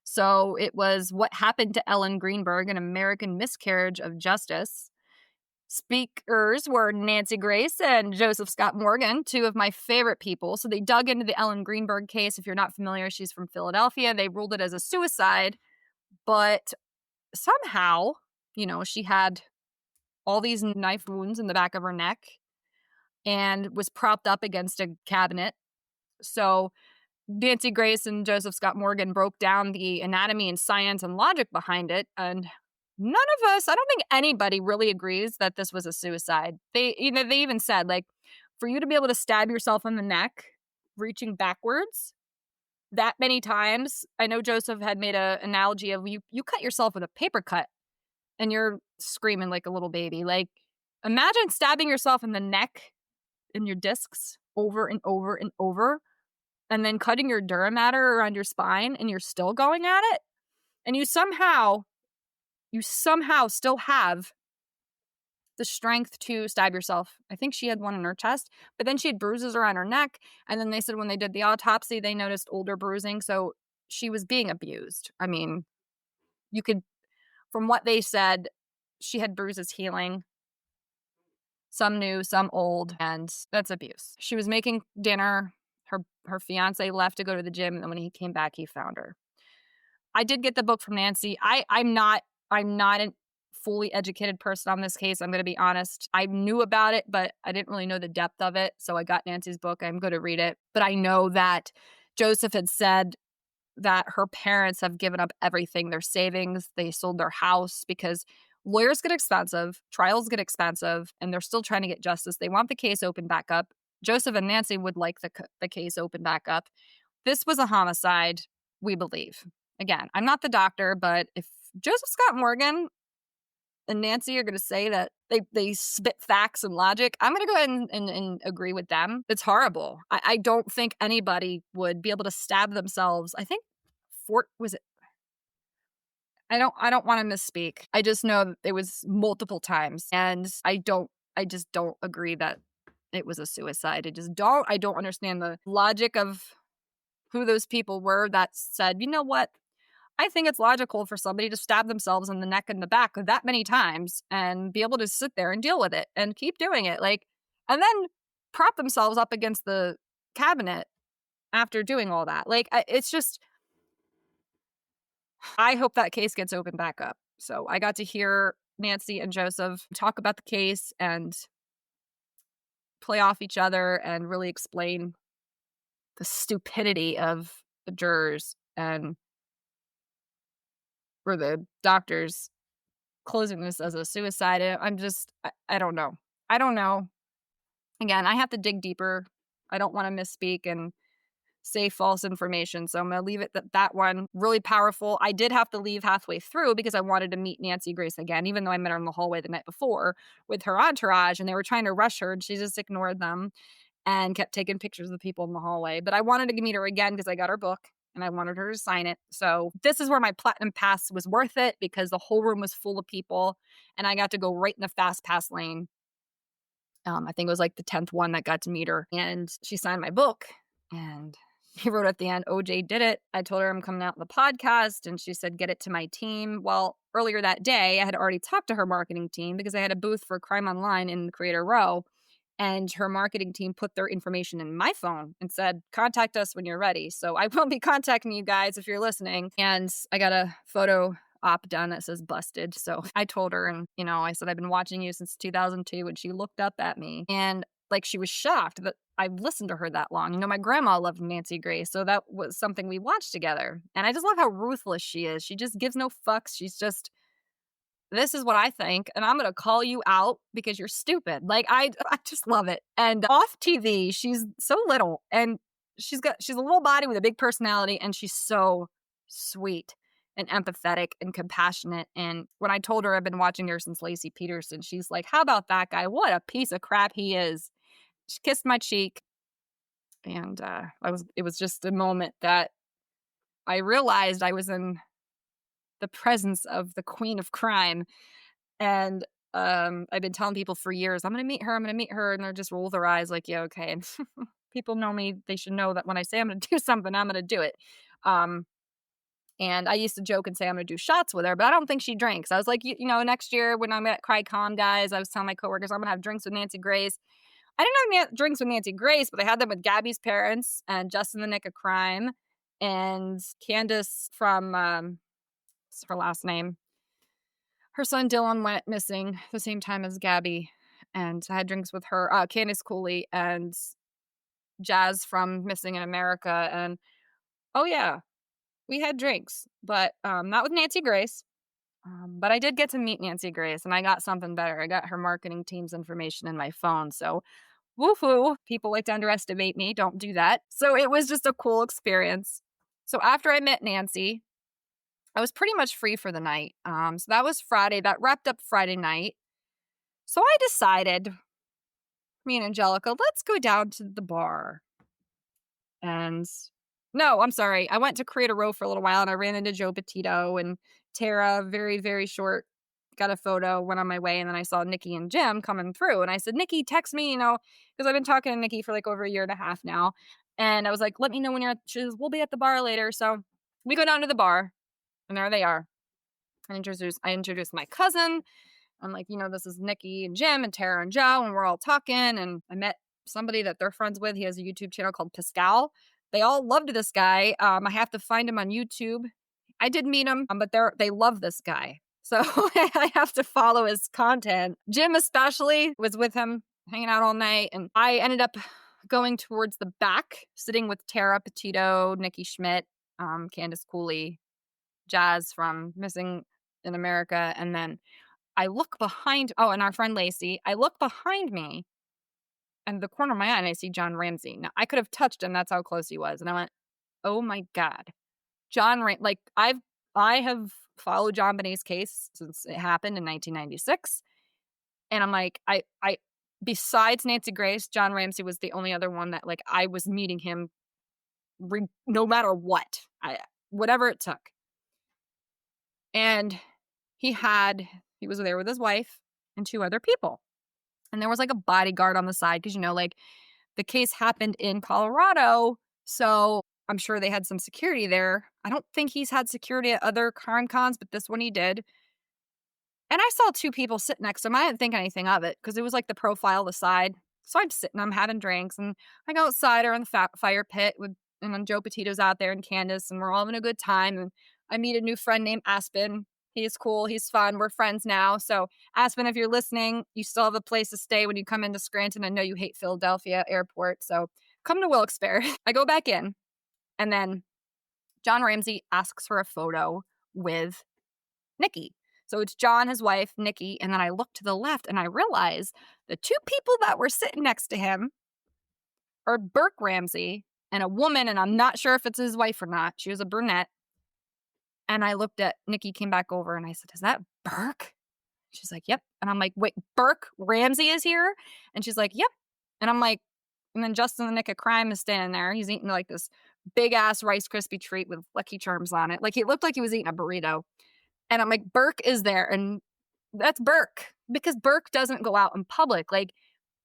So it was What Happened to Ellen Greenberg, an American Miscarriage of Justice. Speakers were Nancy Grace and Joseph Scott Morgan, two of my favorite people. So they dug into the Ellen Greenberg case. If you're not familiar, she's from Philadelphia. They ruled it as a suicide, but somehow, she had all these knife wounds in the back of her neck and was propped up against a cabinet. So Nancy Grace and Joseph Scott Morgan broke down the anatomy and science and logic behind it, and none of us, I don't think anybody really agrees that this was a suicide. They even said, for you to be able to stab yourself in the neck, reaching backwards that many times. I know Joseph had made an analogy of you cut yourself with a paper cut and you're screaming like a little baby. Imagine stabbing yourself in the neck in your discs over and over and over, and then cutting your dura mater around your spine, and you're still going at it. And you somehow still have the strength to stab yourself. I think she had one in her chest, but then she had bruises around her neck. And then they said when they did the autopsy, they noticed older bruising. So she was being abused. I mean, from what they said, she had bruises healing. Some new, some old, and that's abuse. She was making dinner. Her fiance left to go to the gym, and then when he came back, he found her. I did get the book from Nancy. I'm not a fully educated person on this case. I'm going to be honest. I knew about it, but I didn't really know the depth of it. So I got Nancy's book. I'm going to read it. But I know that Joseph had said that her parents have given up everything, their savings. They sold their house because lawyers get expensive, trials get expensive, and they're still trying to get justice. They want the case opened back up. Joseph and Nancy would like the case opened back up. This was a homicide, we believe. Again, I'm not the doctor, but if Joseph Scott Morgan and Nancy are going to say that they spit facts and logic, I'm going to go ahead and agree with them. It's horrible. I don't think anybody would be able to stab themselves. I think I don't want to misspeak. I just know that it was multiple times, and I just don't agree that it was a suicide. I don't understand the logic of who those people were that said, you know what? I think it's logical for somebody to stab themselves in the neck and the back that many times and be able to sit there and deal with it and keep doing it. And then prop themselves up against the cabinet after doing all that. It's just, I hope that case gets opened back up. So I got to hear Nancy and Joseph talk about the case and play off each other and really explain the stupidity of the jurors and for the doctors closing this as a suicide. I don't know. I don't know. Again, I have to dig deeper. I don't want to misspeak and say false information. So I'm going to leave it that one really powerful. I did have to leave halfway through because I wanted to meet Nancy Grace again, even though I met her in the hallway the night before with her entourage and they were trying to rush her and she just ignored them and kept taking pictures of the people in the hallway. But I wanted to meet her again because I got her book and I wanted her to sign it. So this is where my platinum pass was worth it because the whole room was full of people and I got to go right in the fast pass lane. I think it was like the 10th one that got to meet her and she signed my book and he wrote at the end, OJ did it. I told her I'm coming out on the podcast and she said, get it to my team. Well, earlier that day, I had already talked to her marketing team because I had a booth for Crime Online in Creator Row. And her marketing team put their information in my phone and said, contact us when you're ready. So I will be contacting you guys if you're listening. And I got a photo op done that says busted. So I told her and, I said, I've been watching you since 2002. And she looked up at me and like she was shocked that I've listened to her that long. My grandma loved Nancy Grace. So that was something we watched together. And I just love how ruthless she is. She just gives no fucks. She's just, this is what I think, and I'm going to call you out because you're stupid. Like, I just love it. And off TV, she's so little, and she's a little body with a big personality, and she's so sweet and empathetic and compassionate. And when I told her I've been watching her since Lacey Peterson, she's like, how about that guy? What a piece of crap he is. She kissed my cheek, and it was just a moment that I realized I was in the presence of the queen of crime. And I've been telling people for years, I'm going to meet her. And they're just roll their eyes like, yeah, okay. And people know me. They should know that when I say I'm going to do something, I'm going to do it. And I used to joke and say I'm going to do shots with her, but I don't think she drinks. I was like, next year when I'm at CrimeCon, guys, I was telling my coworkers I'm going to have drinks with Nancy Grace. I didn't have drinks with Nancy Grace, but I had them with Gabby's parents and Justin the Nick of Crime and Candace from, what's her last name? Her son Dylan went missing the same time as Gabby, and I had drinks with her, Candace Cooley and Jazz from Missing in America, and oh yeah, we had drinks, but not with Nancy Grace. But I did get to meet Nancy Grace, and I got something better. I got her marketing team's information in my phone, so woohoo! People like to underestimate me. Don't do that. So it was just a cool experience. So after I met Nancy, I was pretty much free for the night. So that was Friday. That wrapped up Friday night. So I decided, me and Angelica, let's go down to the bar. And no, I'm sorry. I went to Creator Row for a little while and I ran into Joe Petito and Tara, very, very short, got a photo, went on my way. And then I saw Nikki and Jim coming through. And I said, Nikki, text me, because I've been talking to Nikki for like over a year and a half now. And I was like, let me know when she says, we'll be at the bar later. So we go down to the bar. And there they are. I introduced my cousin. I'm like, this is Nikki and Jim and Tara and Joe, and we're all talking. And I met somebody that they're friends with. He has a YouTube channel called Pascal. They all loved this guy. I have to find him on YouTube. I did meet him, but they love this guy. So I have to follow his content. Jim especially was with him, hanging out all night. And I ended up going towards the back, sitting with Tara Petito, Nikki Schmidt, Candace Cooley, Jazz from Missing in America. And then I look behind, and our friend Lacey, I look behind me and the corner of my eye and I see John Ramsey. Now I could have touched him. That's how close he was. And I went, oh my God, I have followed John Bonet's case since it happened in 1996. And I'm like, besides Nancy Grace, John Ramsey was the only other one that I was meeting him no matter what, whatever it took. And he was there with his wife and two other people. And there was a bodyguard on the side because, the case happened in Colorado. So I'm sure they had some security there. I don't think he's had security at other CrimeCons, but this one he did. And I saw two people sit next to him. I didn't think anything of it because it was the profile, the side. So I'm sitting, I'm having drinks, and I go outside or in the fire pit and then Joe Petito's out there and Candace, and we're all having a good time. And I meet a new friend named Aspen. He's cool. He's fun. We're friends now. So, Aspen, if you're listening, you still have a place to stay when you come into Scranton. I know you hate Philadelphia Airport. So, come to Wilkes-Barre. I go back in, and then John Ramsey asks for a photo with Nikki. So, it's John, his wife, Nikki. And then I look to the left and I realize the two people that were sitting next to him are Burke Ramsey and a woman. And I'm not sure if it's his wife or not. She was a brunette. And I looked at Nikki, came back over, and I said, "Is that Burke?" She's like, "Yep." And I'm like, "Wait, Burke Ramsey is here?" And she's like, "Yep." And I'm like, and then Justin the Nick of Crime is standing there. He's eating like this big ass Rice Krispie treat with Lucky Charms on it. Like he looked like he was eating a burrito. And I'm like, Burke is there. And that's Burke, because Burke doesn't go out in public. Like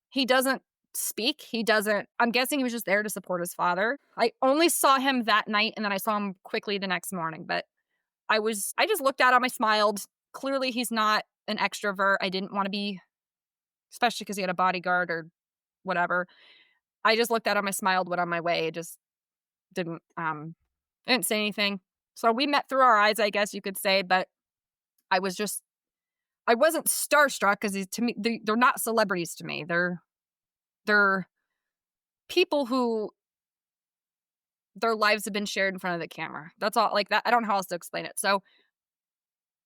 he doesn't speak. I'm guessing he was just there to support his father. I only saw him that night, and then I saw him quickly the next morning. But I just looked at him, I smiled. Clearly he's not an extrovert. I didn't want to be, especially because he had a bodyguard or whatever. I just looked at him, I smiled, went on my way. I just didn't say anything. So we met through our eyes, I guess you could say, but I wasn't starstruck because to me, they're not celebrities to me. They're people who their lives have been shared in front of the camera. That's all, like that. I don't know how else to explain it. So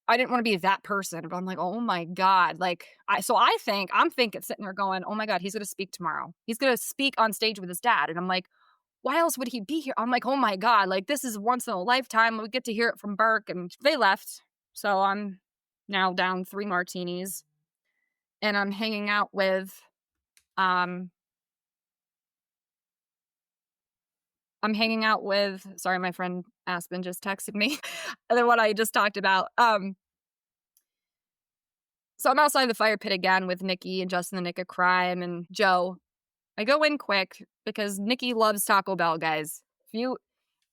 I didn't want to be that person, but I'm like, oh my God. Like, I'm thinking sitting there going, oh my God, he's going to speak tomorrow. He's going to speak on stage with his dad. And I'm like, why else would he be here? I'm like, oh my God, like this is once in a lifetime. We get to hear it from Burke. And they left. So I'm now down 3 martinis, and I'm hanging out with, sorry, my friend Aspen just texted me. The one I just talked about. So I'm outside the fire pit again with Nikki and Justin the Nick of Crime and Joe. I go in quick because Nikki loves Taco Bell, guys.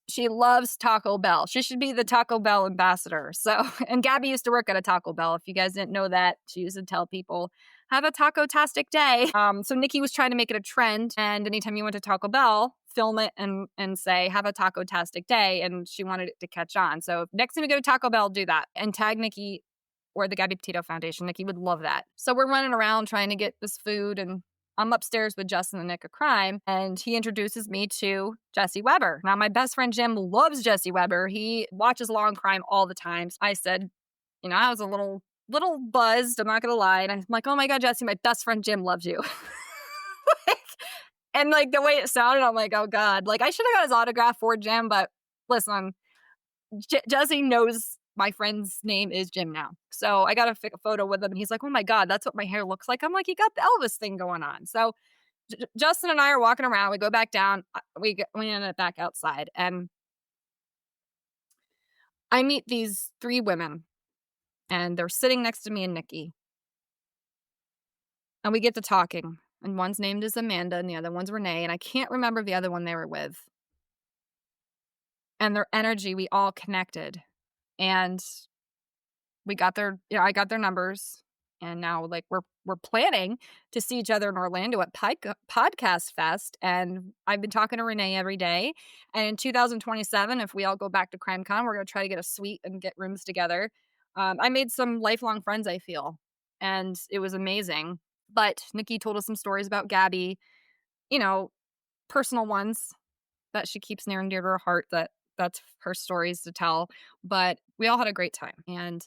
She loves Taco Bell. She should be the Taco Bell ambassador. So, and Gabby used to work at a Taco Bell. If you guys didn't know that, she used to tell people, have a taco-tastic day. So Nikki was trying to make it a trend. And anytime you went to Taco Bell, film it and say, have a taco-tastic day. And she wanted it to catch on. So next time you go to Taco Bell, do that. And tag Nikki or the Gabby Petito Foundation. Nikki would love that. So we're running around trying to get this food, and I'm upstairs with Justin the Nick of Crime, and he introduces me to Jesse Weber. Now, my best friend Jim loves Jesse Weber. He watches Law and Crime all the time. I said, I was a little buzzed, I'm not going to lie. And I'm like, oh my God, Jesse, my best friend Jim loves you. And like the way it sounded, I'm like, oh God. Like I should have got his autograph for Jim, but listen, Jesse knows my friend's name is Jim now. So I got a photo with him, and he's like, oh my God, that's what my hair looks like. I'm like, you got the Elvis thing going on. So Justin and I are walking around. We go back down. We end up back outside, and I meet these 3 women, and they're sitting next to me and Nikki. And we get to talking, and one's named is Amanda and the other one's Renee, and I can't remember the other one they were with. And their energy, we all connected. And we got I got their numbers, and now like we're planning to see each other in Orlando at Podcast Fest. And I've been talking to Renee every day. And in 2027, if we all go back to CrimeCon, we're going to try to get a suite and get rooms together. I made some lifelong friends, I feel, and it was amazing. But Nikki told us some stories about Gabby, personal ones that she keeps near and dear to her heart, that's her stories to tell. But we all had a great time. And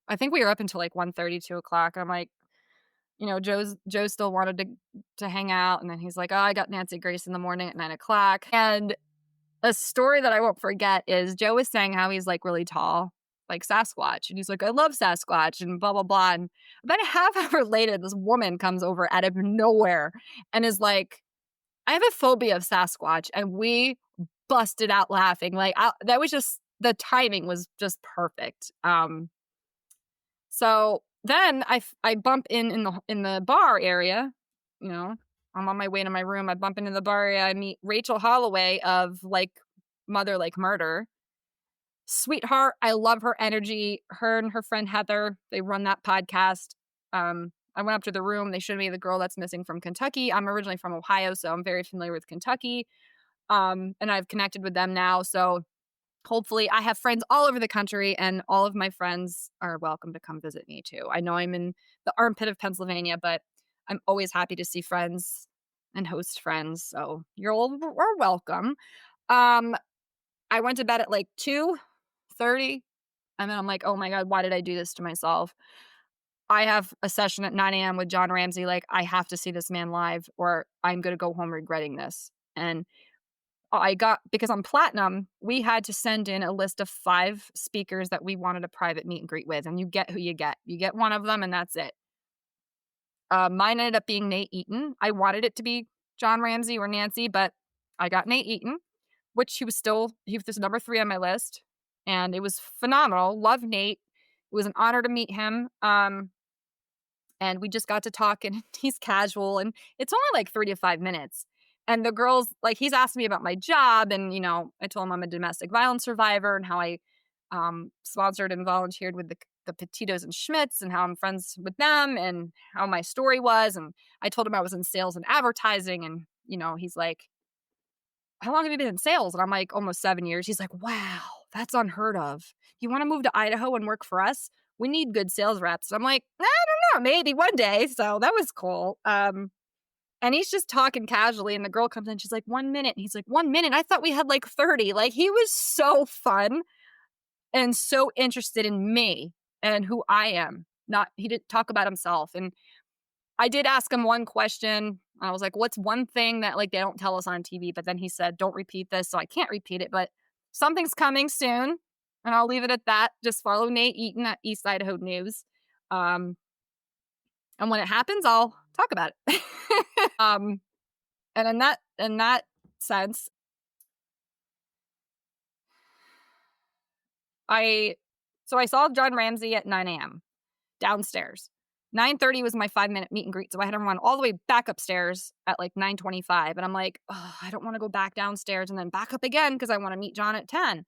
I think we were up until like 1:30, 2 o'clock. I'm like, Joe still wanted to hang out. And then he's like, oh, I got Nancy Grace in the morning at 9 o'clock. And a story that I won't forget is Joe was saying how he's like really tall, like Sasquatch. And he's like, I love Sasquatch and blah, blah, blah. And about a half hour later, this woman comes over out of nowhere and is like, I have a phobia of Sasquatch. And we busted out laughing. Like that was just, the timing was just perfect. So then I bump in the bar area, I'm on my way to my room. I bump into the bar area. I meet Rachel Holloway of like Mother Like Murder. Sweetheart. I love her energy. Her and her friend Heather, they run that podcast. I went up to the room. They showed me the girl that's missing from Kentucky. I'm originally from Ohio, so I'm very familiar with Kentucky. And I've connected with them now. So hopefully I have friends all over the country, and all of my friends are welcome to come visit me too. I know I'm in the armpit of Pennsylvania, but I'm always happy to see friends and host friends. So you're all are welcome. Um, I went to bed at like 2:30, and then I'm like, oh my God, why did I do this to myself? I have a session at 9 a.m. with John Ramsey. Like, I have to see this man live, or I'm going to go home regretting this. And because I'm platinum, we had to send in a list of 5 speakers that we wanted a private meet and greet with. And you get who you get. You get one of them, and that's it. Mine ended up being Nate Eaton. I wanted it to be John Ramsey or Nancy, but I got Nate Eaton, which he was number 3 on my list. And it was phenomenal. Love Nate. It was an honor to meet him. And we just got to talk, and he's casual, and it's only like 3 to 5 minutes. And the girls, like, he's asked me about my job, and, I told him I'm a domestic violence survivor, and how I sponsored and volunteered with the Petitos and Schmidts, and how I'm friends with them, and how my story was. And I told him I was in sales and advertising, and, he's like, how long have you been in sales? And I'm like, almost 7 years. He's like, wow, that's unheard of. You want to move to Idaho and work for us? We need good sales reps. I'm like, I don't know, maybe one day. So that was cool. And he's just talking casually, and the girl comes in. She's like, 1 minute. And he's like, 1 minute? I thought we had like 30. Like, he was so fun and so interested in me and who I am. He didn't talk about himself. And I did ask him one question. I was like, what's one thing that, like, they don't tell us on TV? But then he said, don't repeat this. So I can't repeat it, but something's coming soon. And I'll leave it at that. Just follow Nate Eaton at East Idaho News. And when it happens, I'll talk about it. And in that sense, I saw John Ramsey at 9 a.m. downstairs. 9:30 was my 5-minute meet and greet. So I had to run all the way back upstairs at like 9:25. And I'm like, oh, I don't want to go back downstairs and then back up again because I want to meet John at 10.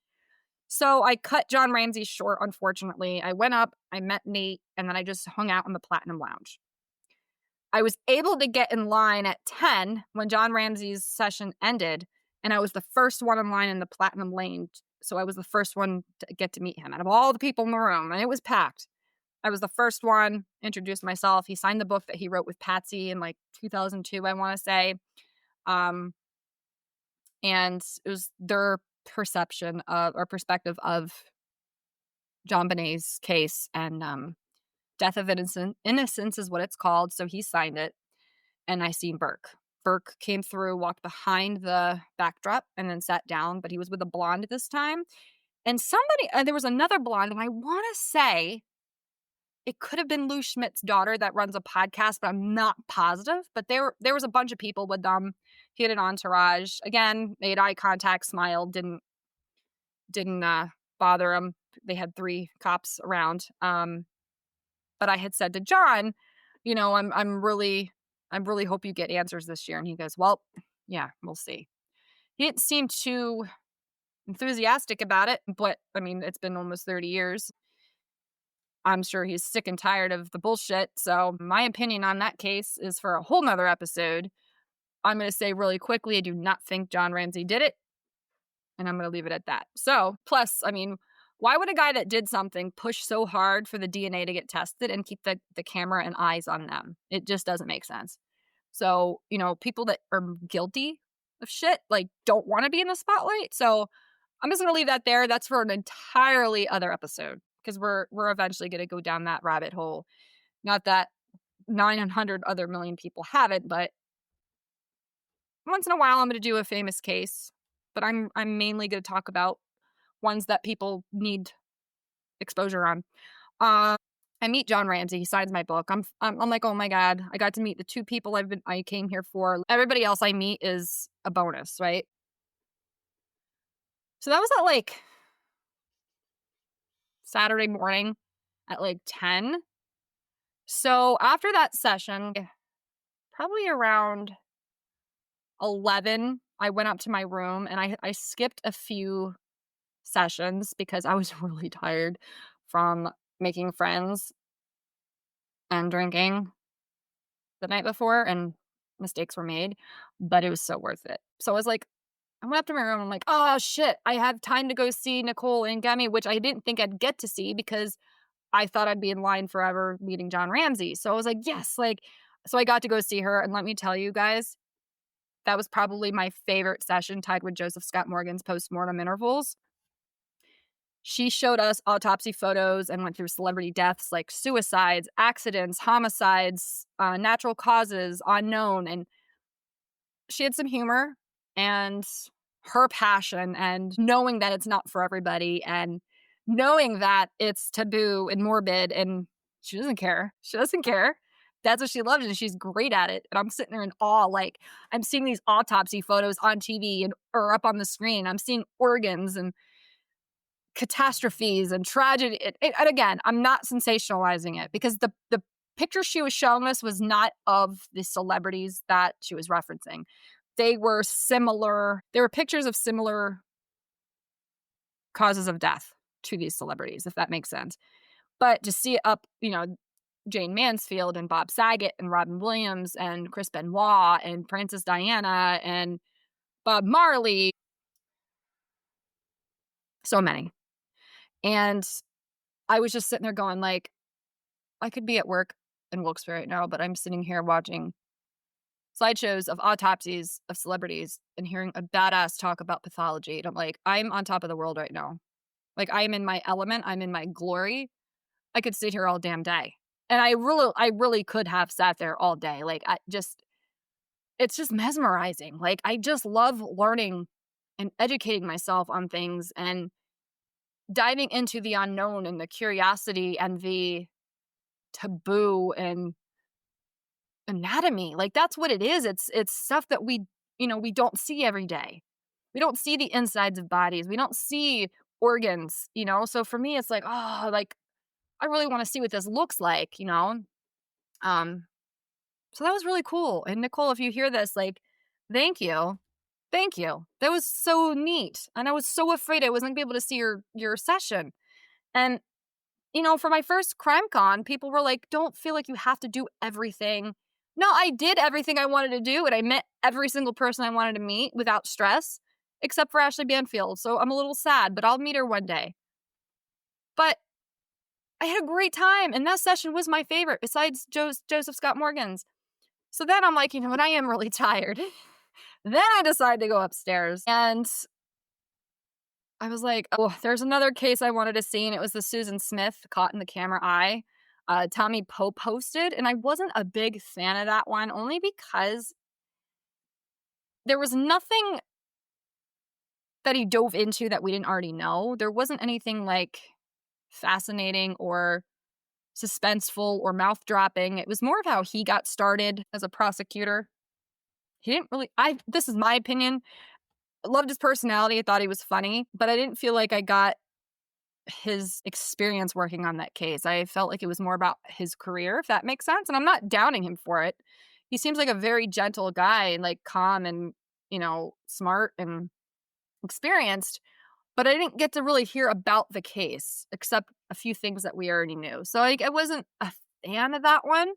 So I cut John Ramsey short, unfortunately. I went up, I met Nate, and then I just hung out in the Platinum Lounge. I was able to get in line at 10 when John Ramsey's session ended, and I was the first one in line in the Platinum Lane. So I was the first one to get to meet him out of all the people in the room, and it was packed. I was the first one, introduced myself. He signed the book that he wrote with Patsy in like 2002, I want to say. And it was their perception of or perspective of John Bonet's case, and death of innocence is what it's called. So he signed it, and I seen Burke. Burke came through, walked behind the backdrop, and then sat down, but he was with a blonde this time. And there was another blonde, and I want to say it could have been Lou Schmidt's daughter that runs a podcast, but I'm not positive. But there was a bunch of people with them. He had an entourage. Again, made eye contact, smiled, didn't bother him. They had 3 cops around. But I had said to John, I'm really hope you get answers this year. And he goes, well, yeah, we'll see. He didn't seem too enthusiastic about it, but I mean, it's been almost 30 years. I'm sure he's sick and tired of the bullshit. So my opinion on that case is for a whole nother episode. I'm going to say really quickly, I do not think John Ramsey did it. And I'm going to leave it at that. So, plus, I mean, why would a guy that did something push so hard for the DNA to get tested and keep the camera and eyes on them? It just doesn't make sense. So, people that are guilty of shit, like, don't want to be in the spotlight. So I'm just going to leave that there. That's for an entirely other episode, because we're eventually going to go down that rabbit hole. Not that 900 other million people haven't, but once in a while I'm going to do a famous case. But I'm mainly going to talk about ones that people need exposure on. I meet John Ramsey. He signs my book. I'm like, oh my God, I got to meet the 2 people I came here for. Everybody else I meet is a bonus, right? So that was at like Saturday morning at like 10. So after that session, probably around 11, I went up to my room, and I skipped a few sessions because I was really tired from making friends and drinking the night before, and mistakes were made, but it was so worth it. So I was like, I went up to my room. I'm like, oh shit, I have time to go see Nicole and Gabby, which I didn't think I'd get to see because I thought I'd be in line forever meeting John Ramsey. So I was like, yes, like, so I got to go see her. And let me tell you guys, that was probably my favorite session, tied with Joseph Scott Morgan's postmortem intervals. She showed us autopsy photos and went through celebrity deaths like suicides, accidents, homicides, natural causes, unknown. And she had some humor and her passion and knowing that it's not for everybody and knowing that it's taboo and morbid, and she doesn't care. She doesn't care. That's what she loves, and she's great at it. And I'm sitting there in awe, like I'm seeing these autopsy photos on TV and or up on the screen. I'm seeing organs and catastrophes and tragedy. And again, I'm not sensationalizing it because the picture she was showing us was not of the celebrities that she was referencing. They were similar. There were pictures of similar causes of death to these celebrities, if that makes sense. But to see it up, Jane Mansfield and Bob Saget and Robin Williams and Chris Benoit and Princess Diana and Bob Marley, so many. And I was just sitting there going like, I could be at work in Wilkes-Barre right now, but I'm sitting here watching slideshows of autopsies of celebrities and hearing a badass talk about pathology. And I'm like, I'm on top of the world right now. Like I'm in my element. I'm in my glory. I could sit here all damn day. And I really could have sat there all day. Like it's just mesmerizing. Like I just love learning and educating myself on things and diving into the unknown and the curiosity and the taboo and anatomy. Like that's what it is. It's stuff that we don't see every day. We don't see the insides of bodies. We don't see organs, So for me, it's like, oh, like I really want to see what this looks like, So that was really cool. And Nicole, if you hear this, like, thank you. Thank you. That was so neat. And I was so afraid I wasn't gonna be able to see your session. And for my first CrimeCon, people were like, don't feel like you have to do everything. No, I did everything I wanted to do, and I met every single person I wanted to meet without stress, except for Ashley Banfield. So I'm a little sad, but I'll meet her one day. But I had a great time, and that session was my favorite, besides Joseph Scott Morgan's. So then I'm like, you know what, I am really tired. Then I decided to go upstairs, and I was like, oh, there's another case I wanted to see, and it was the Susan Smith caught in the camera eye. Tommy Pope hosted, and I wasn't a big fan of that one, only because there was nothing that he dove into that we didn't already know. There wasn't anything like fascinating or suspenseful or mouth-dropping. It was more of how he got started as a prosecutor. He didn't really, this is my opinion. I loved his personality. I thought he was funny, but I didn't feel like I got his experience working on that case. I felt like it was more about his career, if that makes sense. And I'm not downing him for it. He seems like a very gentle guy and like calm and, smart and experienced. But I didn't get to really hear about the case, except a few things that we already knew. So I wasn't a fan of that one.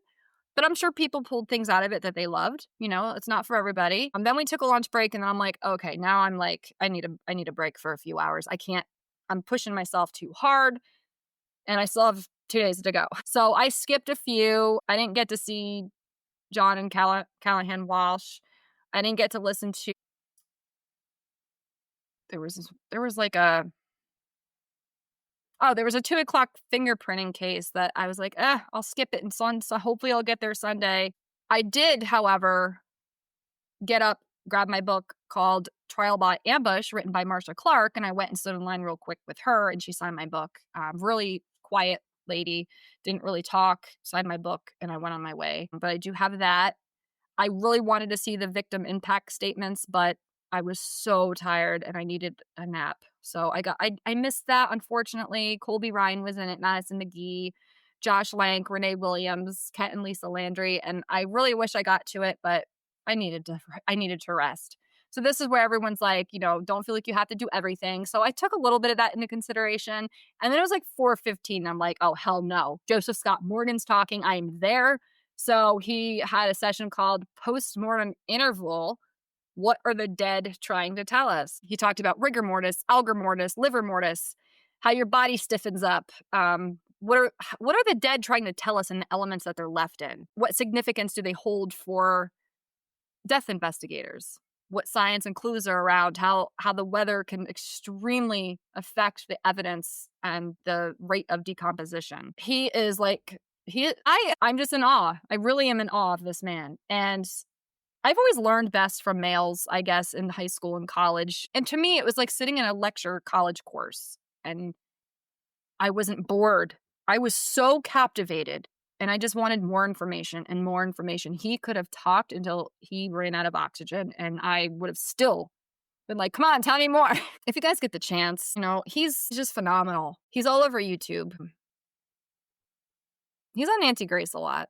But I'm sure people pulled things out of it that they loved. It's not for everybody. Then we took a lunch break, and then I'm like, okay, now I'm like, I need a break for a few hours. I'm pushing myself too hard, and I still have 2 days to go. So I skipped a few. I didn't get to see John and Callahan Walsh. I didn't get to listen to. There was like a 2:00 fingerprinting case that I was like, I'll skip it, and so hopefully I'll get there Sunday. I did, however, get up, grab my book called Trial by Ambush, written by Marcia Clark, and I went and stood in line real quick with her, and she signed my book. Really quiet lady, didn't really talk, signed my book, and I went on my way. But I do have that. I really wanted to see the victim impact statements, but I was so tired and I needed a nap. So I missed that, unfortunately. Colby Ryan was in it, Madison McGee, Josh Lank, Renee Williams, Kent and Lisa Landry, and I really wish I got to it, but I needed to rest. So this is where everyone's like, don't feel like you have to do everything. So I took a little bit of that into consideration. And then it was like 4:15. I'm like, oh, hell no. Joseph Scott Morgan's talking. I'm there. So he had a session called Postmortem Interval, What are the dead trying to tell us? He talked about rigor mortis, algor mortis, liver mortis, how your body stiffens up. What are the dead trying to tell us in the elements that they're left in? What significance do they hold for death investigators? What science and clues are around how the weather can extremely affect the evidence and the rate of decomposition. He is like I'm just in awe. I really am in awe of this man. And I've always learned best from males, I guess, in high school and college. And to me, it was like sitting in a lecture college course. And I wasn't bored. I was so captivated. And I just wanted more information and more information. He could have talked until he ran out of oxygen, and I would have still been like, come on, tell me more. If you guys get the chance, he's just phenomenal. He's all over YouTube. He's on Nancy Grace a lot.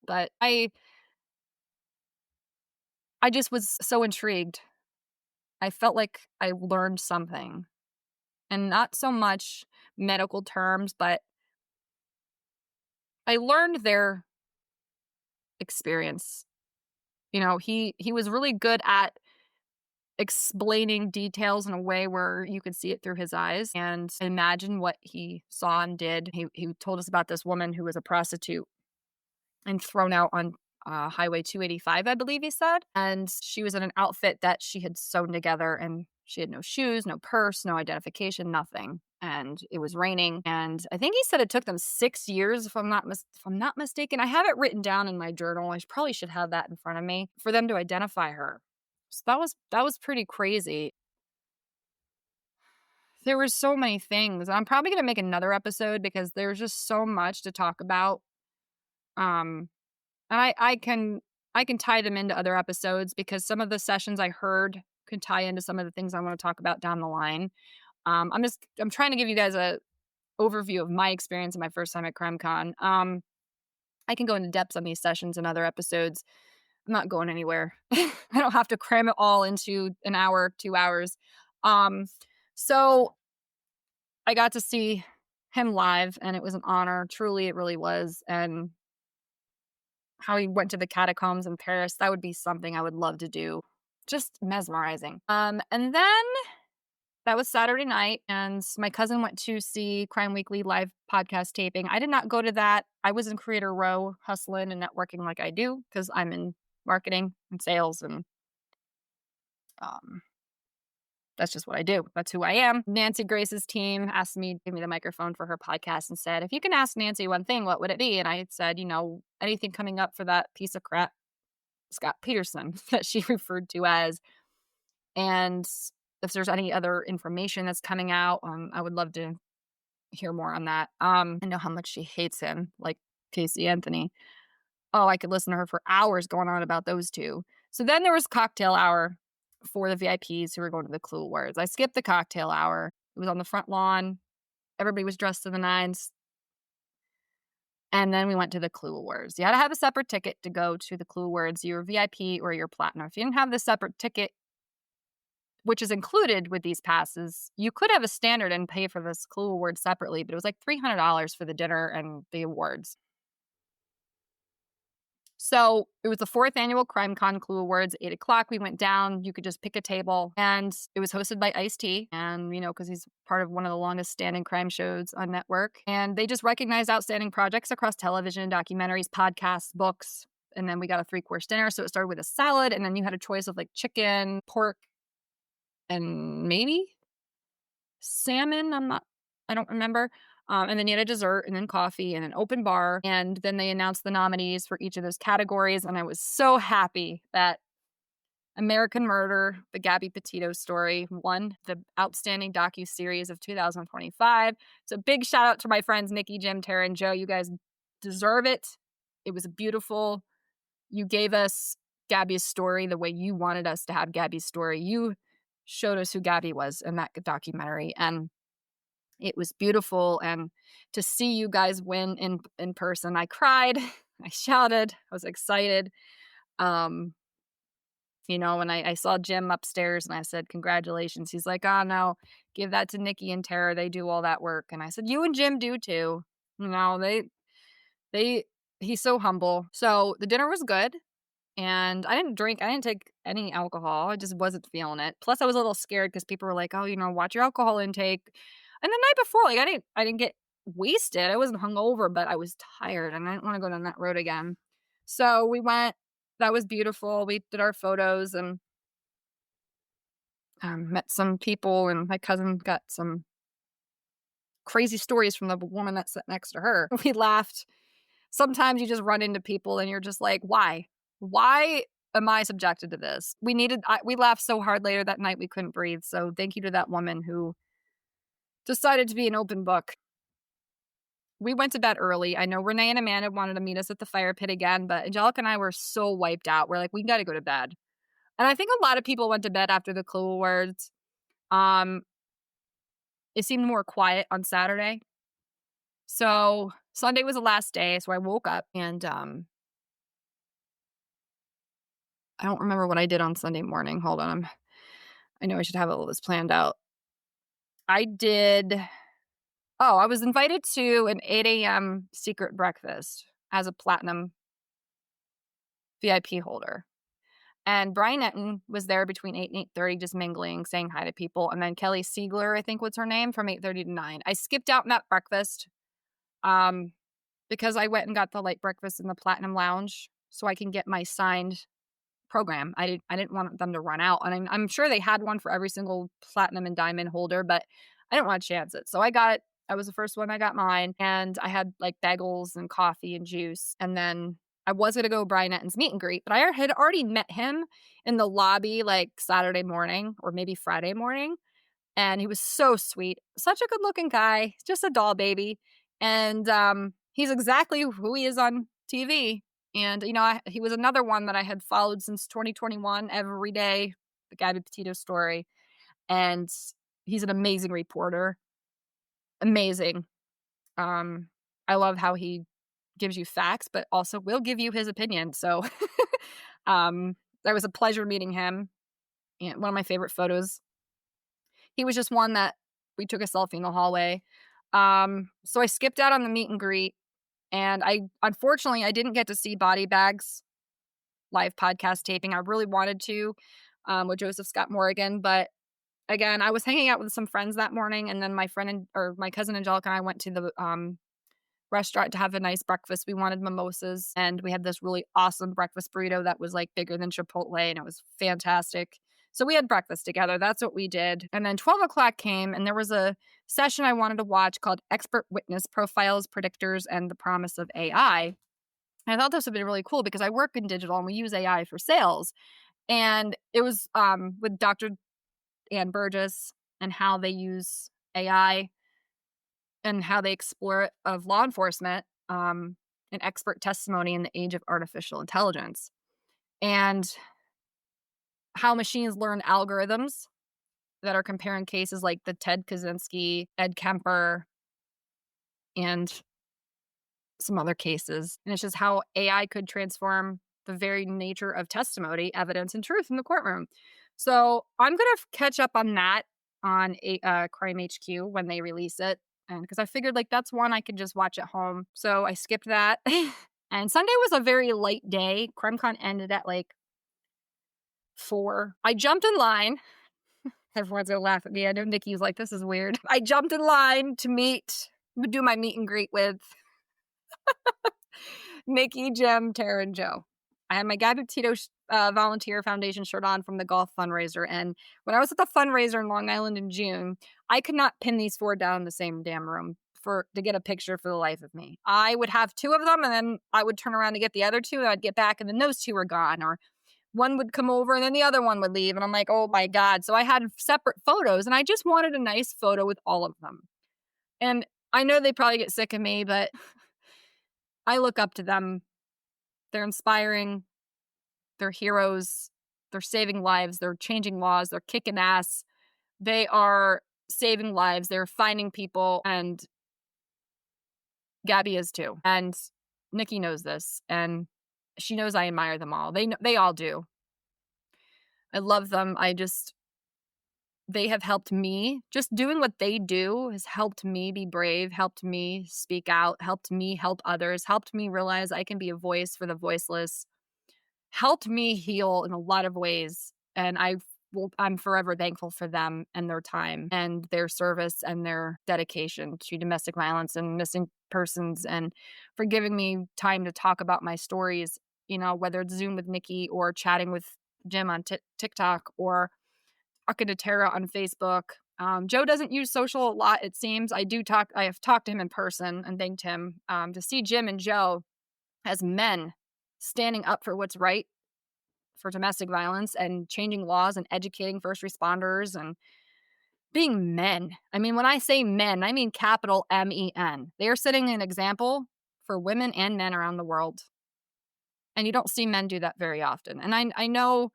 But I just was so intrigued. I felt like I learned something. And not so much medical terms, but I learned their experience. He was really good at explaining details in a way where you could see it through his eyes and imagine what he saw and did. He told us about this woman who was a prostitute and thrown out on Highway 285, I believe he said. And she was in an outfit that she had sewn together, and she had no shoes, no purse, no identification, nothing. And it was raining. And I think he said it took them 6 years, if I'm not mistaken. I have it written down in my journal. I probably should have that in front of me for them to identify her. So that was pretty crazy. There were so many things. I'm probably going to make another episode because there's just so much to talk about. And I can tie them into other episodes because some of the sessions I heard could tie into some of the things I want to talk about down the line. I'm trying to give you guys a overview of my experience in my first time at CrimeCon. I can go into depth on these sessions in other episodes. I'm not going anywhere. I don't have to cram it all into an hour, 2 hours. So I got to see him live, and it was an honor. Truly, it really was. And how he went to the catacombs in Paris, that would be something I would love to do. Just mesmerizing. And then that was Saturday night, and my cousin went to see Crime Weekly live podcast taping. I did not go to that. I was in Creator Row, hustling and networking like I do, because I'm in marketing and sales, and that's just what I do. That's who I am. Nancy Grace's team asked me, give me the microphone for her podcast and said, if you can ask Nancy one thing, what would it be? And I said, anything coming up for that piece of crap, Scott Peterson, that she referred to as. And if there's any other information that's coming out, I would love to hear more on that. I know how much she hates him, like Casey Anthony. Oh, I could listen to her for hours going on about those two. So then there was cocktail hour for the VIPs who were going to the Clue Awards. I skipped the cocktail hour. It was on the front lawn. Everybody was dressed to the nines. And then we went to the Clue Awards. You had to have a separate ticket to go to the Clue Awards. You were VIP or you're platinum. If you didn't have the separate ticket, which is included with these passes, you could have a standard and pay for this Clue Award separately, but it was like $300 for the dinner and the awards. So it was the 4th annual CrimeCon Clue Awards at 8 o'clock. We went down. You could just pick a table. And it was hosted by Ice-T. And, because he's part of one of the longest standing crime shows on network. And they just recognized outstanding projects across television, documentaries, podcasts, books. And then we got a 3-course dinner. So it started with a salad. And then you had a choice of like chicken, pork, and maybe salmon. I don't remember. And then you had a dessert and then coffee and an open bar. And then they announced the nominees for each of those categories. And I was so happy that American Murder, the Gabby Petito story, won the Outstanding Docuseries of 2025. So big shout out to my friends, Nikki, Jim, Tara, and Joe. You guys deserve it. It was beautiful. You gave us Gabby's story the way you wanted us to have Gabby's story. You showed us who Gabby was in that documentary. And it was beautiful. And to see you guys win in person, I cried, I shouted, I was excited. When I saw Jim upstairs and I said, congratulations. He's like, oh no, give that to Nikki and Tara. They do all that work. And I said, you and Jim do too. He's so humble. So the dinner was good. And I didn't drink. I didn't take any alcohol. I just wasn't feeling it. Plus, I was a little scared because people were like, "Oh, watch your alcohol intake." And the night before, like I didn't get wasted. I wasn't hungover, but I was tired, and I didn't want to go down that road again. So we went. That was beautiful. We did our photos and met some people, and my cousin got some crazy stories from the woman that sat next to her. We laughed. Sometimes you just run into people and you're just like, why? Why am I subjected to this? We laughed so hard later that night we couldn't breathe. So thank you to that woman who decided to be an open book. We went to bed early. I know Renee and Amanda wanted to meet us at the fire pit again, but Angelica and I were so wiped out. We're like, we got to go to bed. And I think a lot of people went to bed after the Clue Awards. It seemed more quiet on Saturday. So Sunday was the last day. So I woke up and I don't remember what I did on Sunday morning. Hold on. I know I should have all this planned out. I was invited to an 8 a.m. secret breakfast as a platinum VIP holder. And Brian Etten was there between 8 and 8:30 just mingling, saying hi to people. And then Kelly Siegler, I think what's her name, from 8:30 to 9. I skipped out on that breakfast because I went and got the light breakfast in the Platinum Lounge so I can get my signed program. I didn't want them to run out. And I'm sure they had one for every single platinum and diamond holder, but I didn't want to chance it. So I got it. I was the first one. I got mine. And I had like bagels and coffee and juice. And then I was going to go Brian Etten's meet and greet, but I had already met him in the lobby like Saturday morning or maybe Friday morning. And he was so sweet. Such a good looking guy. Just a doll baby. And he's exactly who he is on TV. And, he was another one that I had followed since 2021 every day, the Gabby Petito story. And he's an amazing reporter. Amazing. I love how he gives you facts, but also will give you his opinion. So that was a pleasure meeting him. And one of my favorite photos. He was just one that we took a selfie in the hallway. So I skipped out on the meet and greet. And unfortunately, I didn't get to see Body Bags live podcast taping. I really wanted to with Joseph Scott Morgan. But again, I was hanging out with some friends that morning. And then my cousin Angelica and I went to the restaurant to have a nice breakfast. We wanted mimosas. And we had this really awesome breakfast burrito that was like bigger than Chipotle. And it was fantastic. So we had breakfast together. That's what we did. And then 12 o'clock came and there was a session I wanted to watch called Expert Witness Profiles, Predictors, and the Promise of AI. And I thought this would be really cool because I work in digital and we use AI for sales. And it was with Dr. Ann Burgess and how they use AI and how they explore it of law enforcement and expert testimony in the age of artificial intelligence. And how machines learn algorithms that are comparing cases like the Ted Kaczynski, Ed Kemper, and some other cases. And it's just how AI could transform the very nature of testimony, evidence, and truth in the courtroom. So I'm going to catch up on that on Crime HQ when they release it. And because I figured like that's one I could just watch at home. So I skipped that. And Sunday was a very light day. CrimeCon ended at like 4. I jumped in line. Everyone's gonna laugh at me. I know Nikki was like, this is weird. I jumped in line to do my meet and greet with Nikki, Jim, Tara, and Joe. I had my Gabby Petito Volunteer Foundation shirt on from the golf fundraiser. And when I was at the fundraiser in Long Island in June, I could not pin these 4 down in the same damn room to get a picture for the life of me. I would have 2 of them and then I would turn around to get the other 2 and I'd get back and then those 2 were gone, or one would come over and then the other one would leave. And I'm like, oh my God. So I had separate photos and I just wanted a nice photo with all of them. And I know they probably get sick of me, but I look up to them. They're inspiring. They're heroes. They're saving lives. They're changing laws. They're kicking ass. They are saving lives. They're finding people. And Gabby is too. And Nikki knows this. And she knows I admire them all. They all do. I love them. They have helped me. Just doing what they do has helped me be brave, helped me speak out, helped me help others, helped me realize I can be a voice for the voiceless, helped me heal in a lot of ways. And I'm forever thankful for them and their time and their service and their dedication to domestic violence and missing persons, and for giving me time to talk about my stories, whether it's Zoom with Nikki or chatting with Jim on TikTok or talking to Tara on Facebook. Joe doesn't use social a lot, it seems. I have talked to him in person and thanked him. To see Jim and Joe as men standing up for what's right for domestic violence and changing laws and educating first responders and being men. I mean, when I say men, I mean capital MEN. They are setting an example for women and men around the world. And you don't see men do that very often. And I know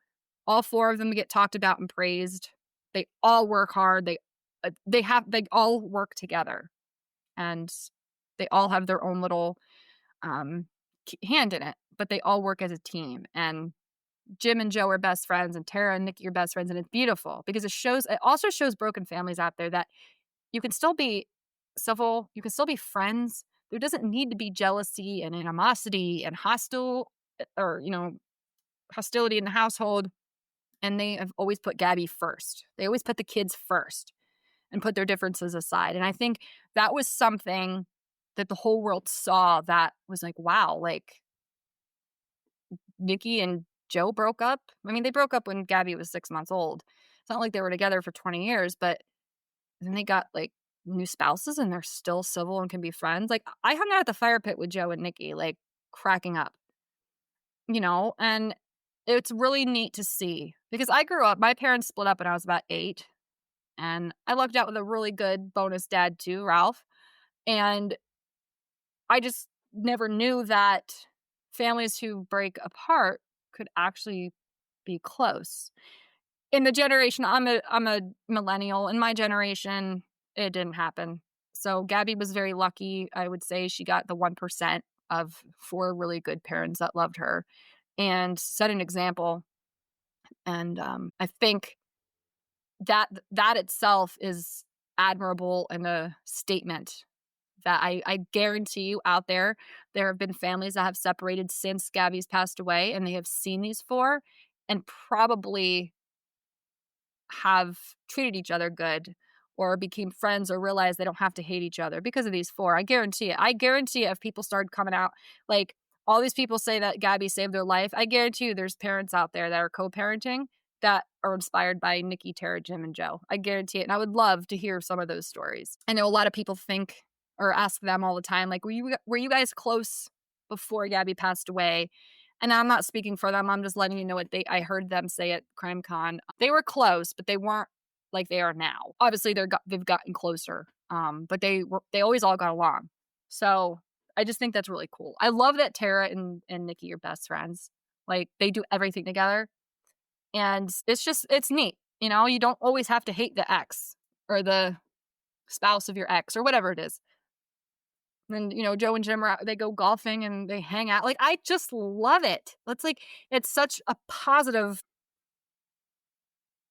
all four of them get talked about and praised. They all work hard. They all work together, and they all have their own little hand in it, but they all work as a team. And Jim and Joe are best friends, and Tara and Nikki are best friends, and it's beautiful because it also shows broken families out there that you can still be civil, you can still be friends. There doesn't need to be jealousy and animosity and hostility in the household. And they have always put Gabby first. They always put the kids first and put their differences aside. And I think that was something that the whole world saw that was like, wow, like Nikki and Joe broke up. I mean, they broke up when Gabby was 6 months old. It's not like they were together for 20 years, but then they got like new spouses and they're still civil and can be friends. Like, I hung out at the fire pit with Joe and Nikki, like cracking up, and it's really neat to see because I grew up, my parents split up when I was about 8, and I lucked out with a really good bonus dad too, Ralph. And I just never knew that families who break apart could actually be close. In the generation, I'm a millennial. In my generation, it didn't happen. So Gabby was very lucky. I would say she got the 1% of 4 really good parents that loved her and set an example. And I think that itself is admirable and a statement that I guarantee you out there have been families that have separated since Gabby's passed away, and they have seen these 4 and probably have treated each other good or became friends or realized they don't have to hate each other because of these 4. I guarantee it. I guarantee it if people started coming out, like all these people say that Gabby saved their life. I guarantee you there's parents out there that are co-parenting that are inspired by Nikki, Tara, Jim, and Joe. I guarantee it. And I would love to hear some of those stories. I know a lot of people think or ask them all the time, like, were you guys close before Gabby passed away? And I'm not speaking for them. I'm just letting you know what I heard them say at CrimeCon. They were close, but they weren't like they are now. Obviously, they've gotten closer, but they always all got along. So I just think that's really cool. I love that Tara and Nikki are best friends. Like, they do everything together, and it's neat. You don't always have to hate the ex or the spouse of your ex or whatever it is. And, Joe and Jim they go golfing and they hang out. Like, I just love it. It's such a positive,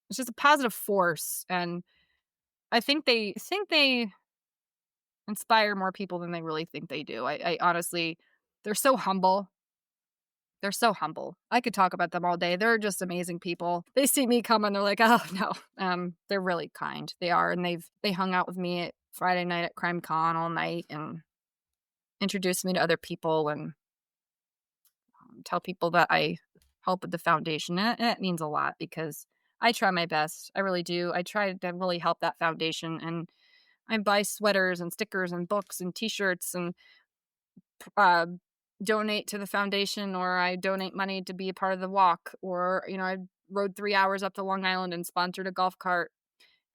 it's just a positive force. And I think they inspire more people than they really think they do. I honestly, they're so humble. They're so humble. I could talk about them all day. They're just amazing people. They see me come and they're like, oh no. They're really kind. They are. And they hung out with me at Friday night at CrimeCon all night and introduce me to other people and tell people that I help with the foundation. And it means a lot because I try my best. I really do. I try to really help that foundation. And I buy sweaters and stickers and books and T-shirts and donate to the foundation, or I donate money to be a part of the walk. Or, I rode 3 hours up to Long Island and sponsored a golf cart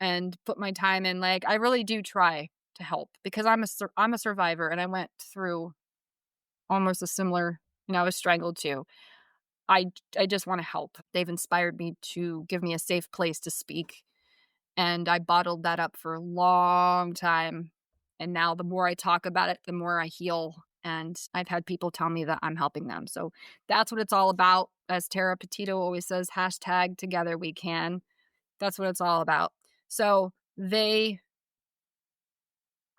and put my time in. Like, I really do try to help because I'm a survivor, and I went through almost a similar, I was strangled too. I just want to help. They've inspired me to give me a safe place to speak, and I bottled that up for a long time. And now the more I talk about it, the more I heal. And I've had people tell me that I'm helping them. So that's what it's all about. As Tara Petito always says, hashtag together we can. That's what it's all about. So they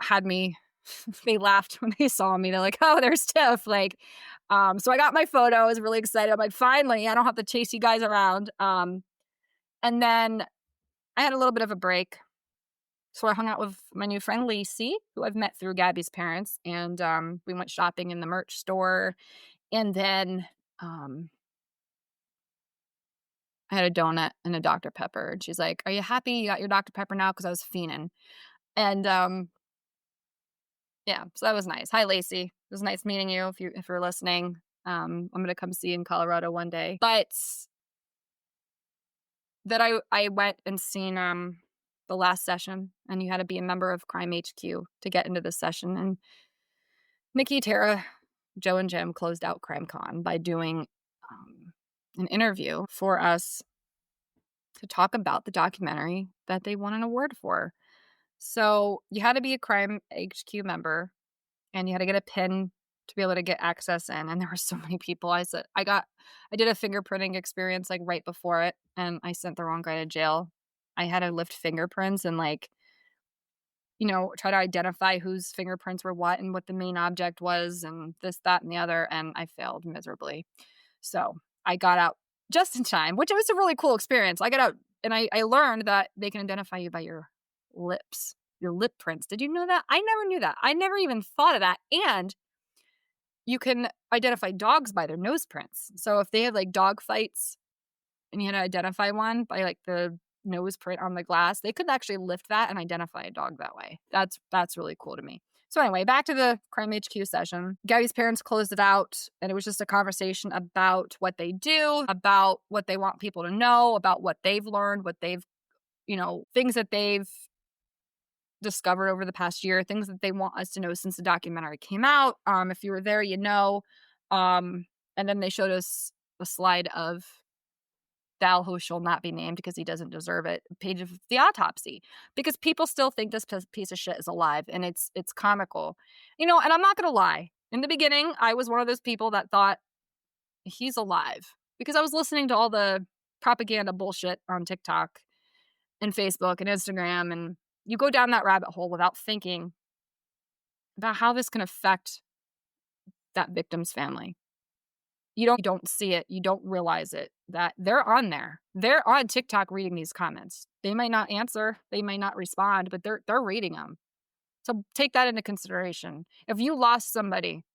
had me, they laughed when they saw me. They're like, oh, there's Tiff. Like, So I got my photo. I was really excited. I'm like, finally, I don't have to chase you guys around. And then I had a little bit of a break. So I hung out with my new friend Lacey, who I've met through Gabby's parents, and we went shopping in the merch store. And then I had a donut and a Dr. Pepper, and she's like, "Are you happy you got your Dr. Pepper now?" Because I was fiending, and yeah, so that was nice. Hi, Lacey. It was nice meeting you. If you're listening, I'm gonna come see you in Colorado one day. But that I went and seen the last session, and you had to be a member of Crime HQ to get into this session. And Nikki, Tara, Joe, and Jim closed out CrimeCon by doing an interview for us to talk about the documentary that they won an award for. So you had to be a Crime HQ member, and you had to get a pin to be able to get access in. And there were so many people. I did a fingerprinting experience like right before it, and I sent the wrong guy to jail. I had to lift fingerprints and try to identify whose fingerprints were what and what the main object was and this, that, and the other. And I failed miserably. So I got out just in time, which was a really cool experience. I got out and I learned that they can identify you by your lips, your lip prints. Did you know that? I never knew that. I never even thought of that. And you can identify dogs by their nose prints. So if they have like dog fights and you had to identify one by like the nose print on the glass, they could actually lift that and identify a dog that way. That's really cool to me. So anyway, back to the Crime HQ session. Gabby's parents closed it out, and it was just a conversation about what they do, about what they want people to know, about what they've learned, what they've, things that they've discovered over the past year, things that they want us to know since the documentary came out. If you were there, you know. And then they showed us a slide of Thal, who shall not be named because he doesn't deserve it, page of the autopsy, because people still think this piece of shit is alive, and it's comical, and I'm not gonna lie. In the beginning, I was one of those people that thought he's alive because I was listening to all the propaganda bullshit on TikTok and Facebook and Instagram, and you go down that rabbit hole without thinking about how this can affect that victim's family. You don't see it. You don't realize it, that they're on there. They're on TikTok reading these comments. They might not answer. They might not respond, but they're reading them. So take that into consideration. If you lost somebody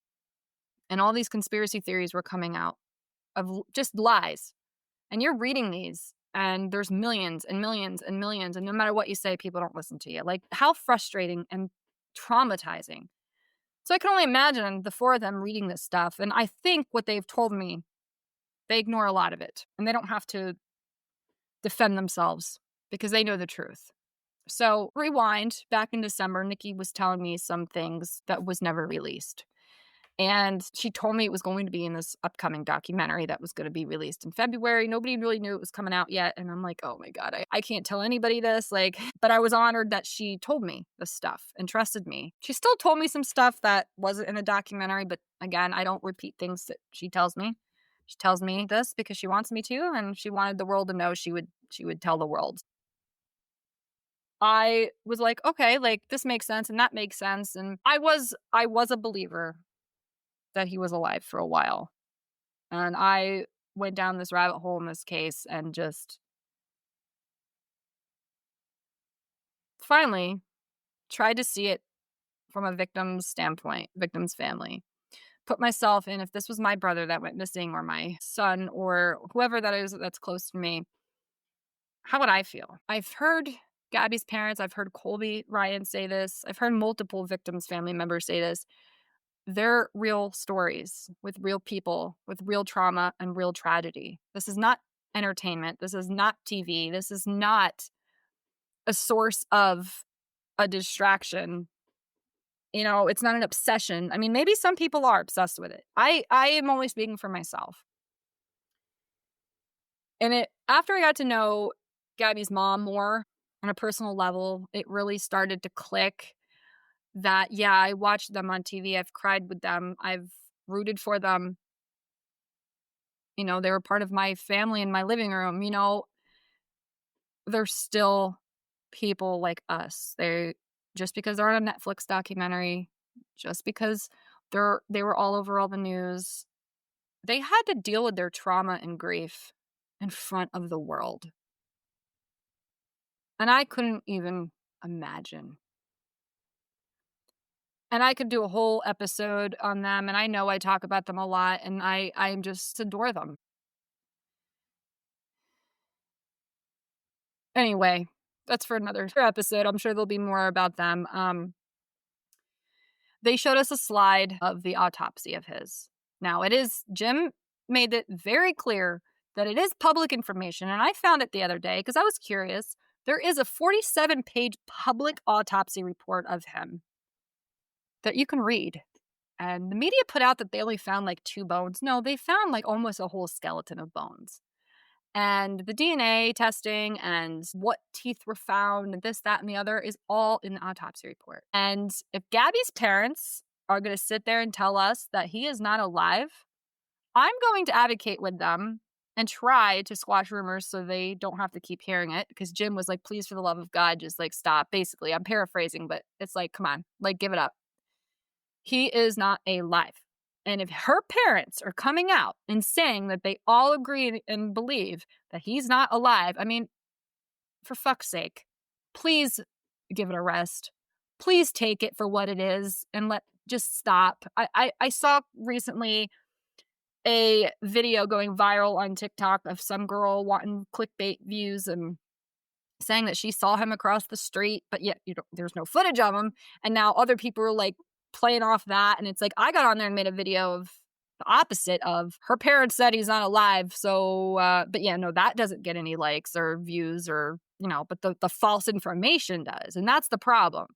and all these conspiracy theories were coming out of just lies, and you're reading these, and there's millions and millions and millions, and no matter what you say, people don't listen to you. Like, how frustrating and traumatizing. So I can only imagine the four of them reading this stuff. And I think what they've told me, they ignore a lot of it. And they don't have to defend themselves because they know the truth. So rewind, back in December, Nikki was telling me some things that was never released. And she told me it was going to be in this upcoming documentary that was going to be released in February. Nobody really knew it was coming out yet. And I'm like, oh my God, I can't tell anybody this. But I was honored that she told me this stuff and trusted me. She still told me some stuff that wasn't in the documentary. But again, I don't repeat things that she tells me. She tells me this because she wants me to. And she wanted the world to know she would tell the world. I was like, okay, this makes sense and that makes sense. And I was a believer that he was alive for a while. And I went down this rabbit hole in this case and just finally tried to see it from a victim's standpoint, victim's family. Put myself in, if this was my brother that went missing or my son or whoever that is that's close to me, how would I feel? I've heard Gabby's parents, I've heard Colby Ryan say this, I've heard multiple victims' family members say this. They're real stories with real people, with real trauma and real tragedy. This is not entertainment. This is not TV. This is not a source of a distraction. It's not an obsession. I mean, maybe some people are obsessed with it. I am only speaking for myself. And after I got to know Gabby's mom more on a personal level, it really started to click that, yeah, I watched them on TV. I've cried with them. I've rooted for them. They were part of my family in my living room. They're still people like us. Just because they're on a Netflix documentary, just because they were all over all the news, They had to deal with their trauma and grief in front of the world. And I couldn't even imagine. And I could do a whole episode on them, and I know I talk about them a lot, and I just adore them. Anyway, that's for another episode. I'm sure there'll be more about them. They showed us a slide of the autopsy of his. Now, Jim made it very clear that it is public information, and I found it the other day because I was curious. There is a 47-page public autopsy report of him that you can read. And the media put out that they only found like 2 bones. No, they found like almost a whole skeleton of bones. And the DNA testing and what teeth were found and this, that, and the other is all in the autopsy report. And if Gabby's parents are going to sit there and tell us that he is not alive, I'm going to advocate with them and try to squash rumors so they don't have to keep hearing it. Because Jim was like, please, for the love of God, just like stop. Basically, I'm paraphrasing, but it's like, come on, like give it up. He is not alive. And if her parents are coming out and saying that they all agree and believe that he's not alive, I mean, for fuck's sake, please give it a rest. Please take it for what it is and just stop. I saw recently a video going viral on TikTok of some girl wanting clickbait views and saying that she saw him across the street, but yet there's no footage of him. And now other people are like playing off that. And it's like, I got on there and made a video of the opposite of her parents said he's not alive. So, but yeah, no, that doesn't get any likes or views or, but the false information does. And that's the problem.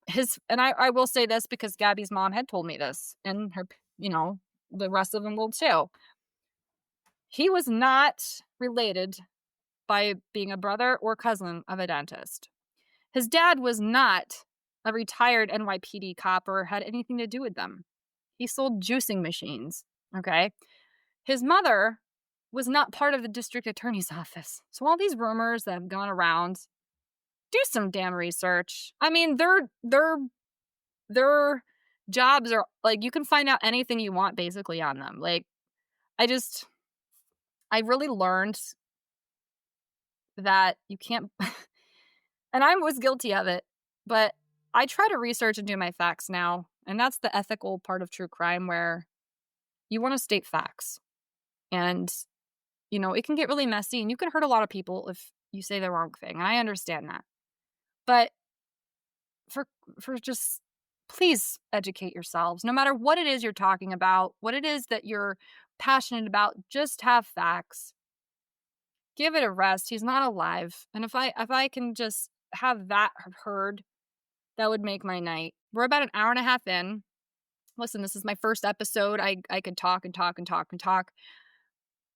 And I will say this because Gabby's mom had told me this and her, the rest of them will too. He was not related by being a brother or cousin of a dentist. His dad was not a retired NYPD cop or had anything to do with them. He sold juicing machines, okay? His mother was not part of the district attorney's office. So all these rumors that have gone around, do some damn research. I mean, their jobs are, like, you can find out anything you want basically on them. Like, I really learned that you can't, and I was guilty of it, but I try to research and do my facts now. And that's the ethical part of true crime where you want to state facts. And, it can get really messy and you can hurt a lot of people if you say the wrong thing. And I understand that. But for just, please educate yourselves. No matter what it is you're talking about, what it is that you're passionate about, just have facts. Give it a rest. He's not alive. And if I can just have that heard, that would make my night. We're about an hour and a half in. Listen, this is my first episode. I could talk and talk and talk and talk.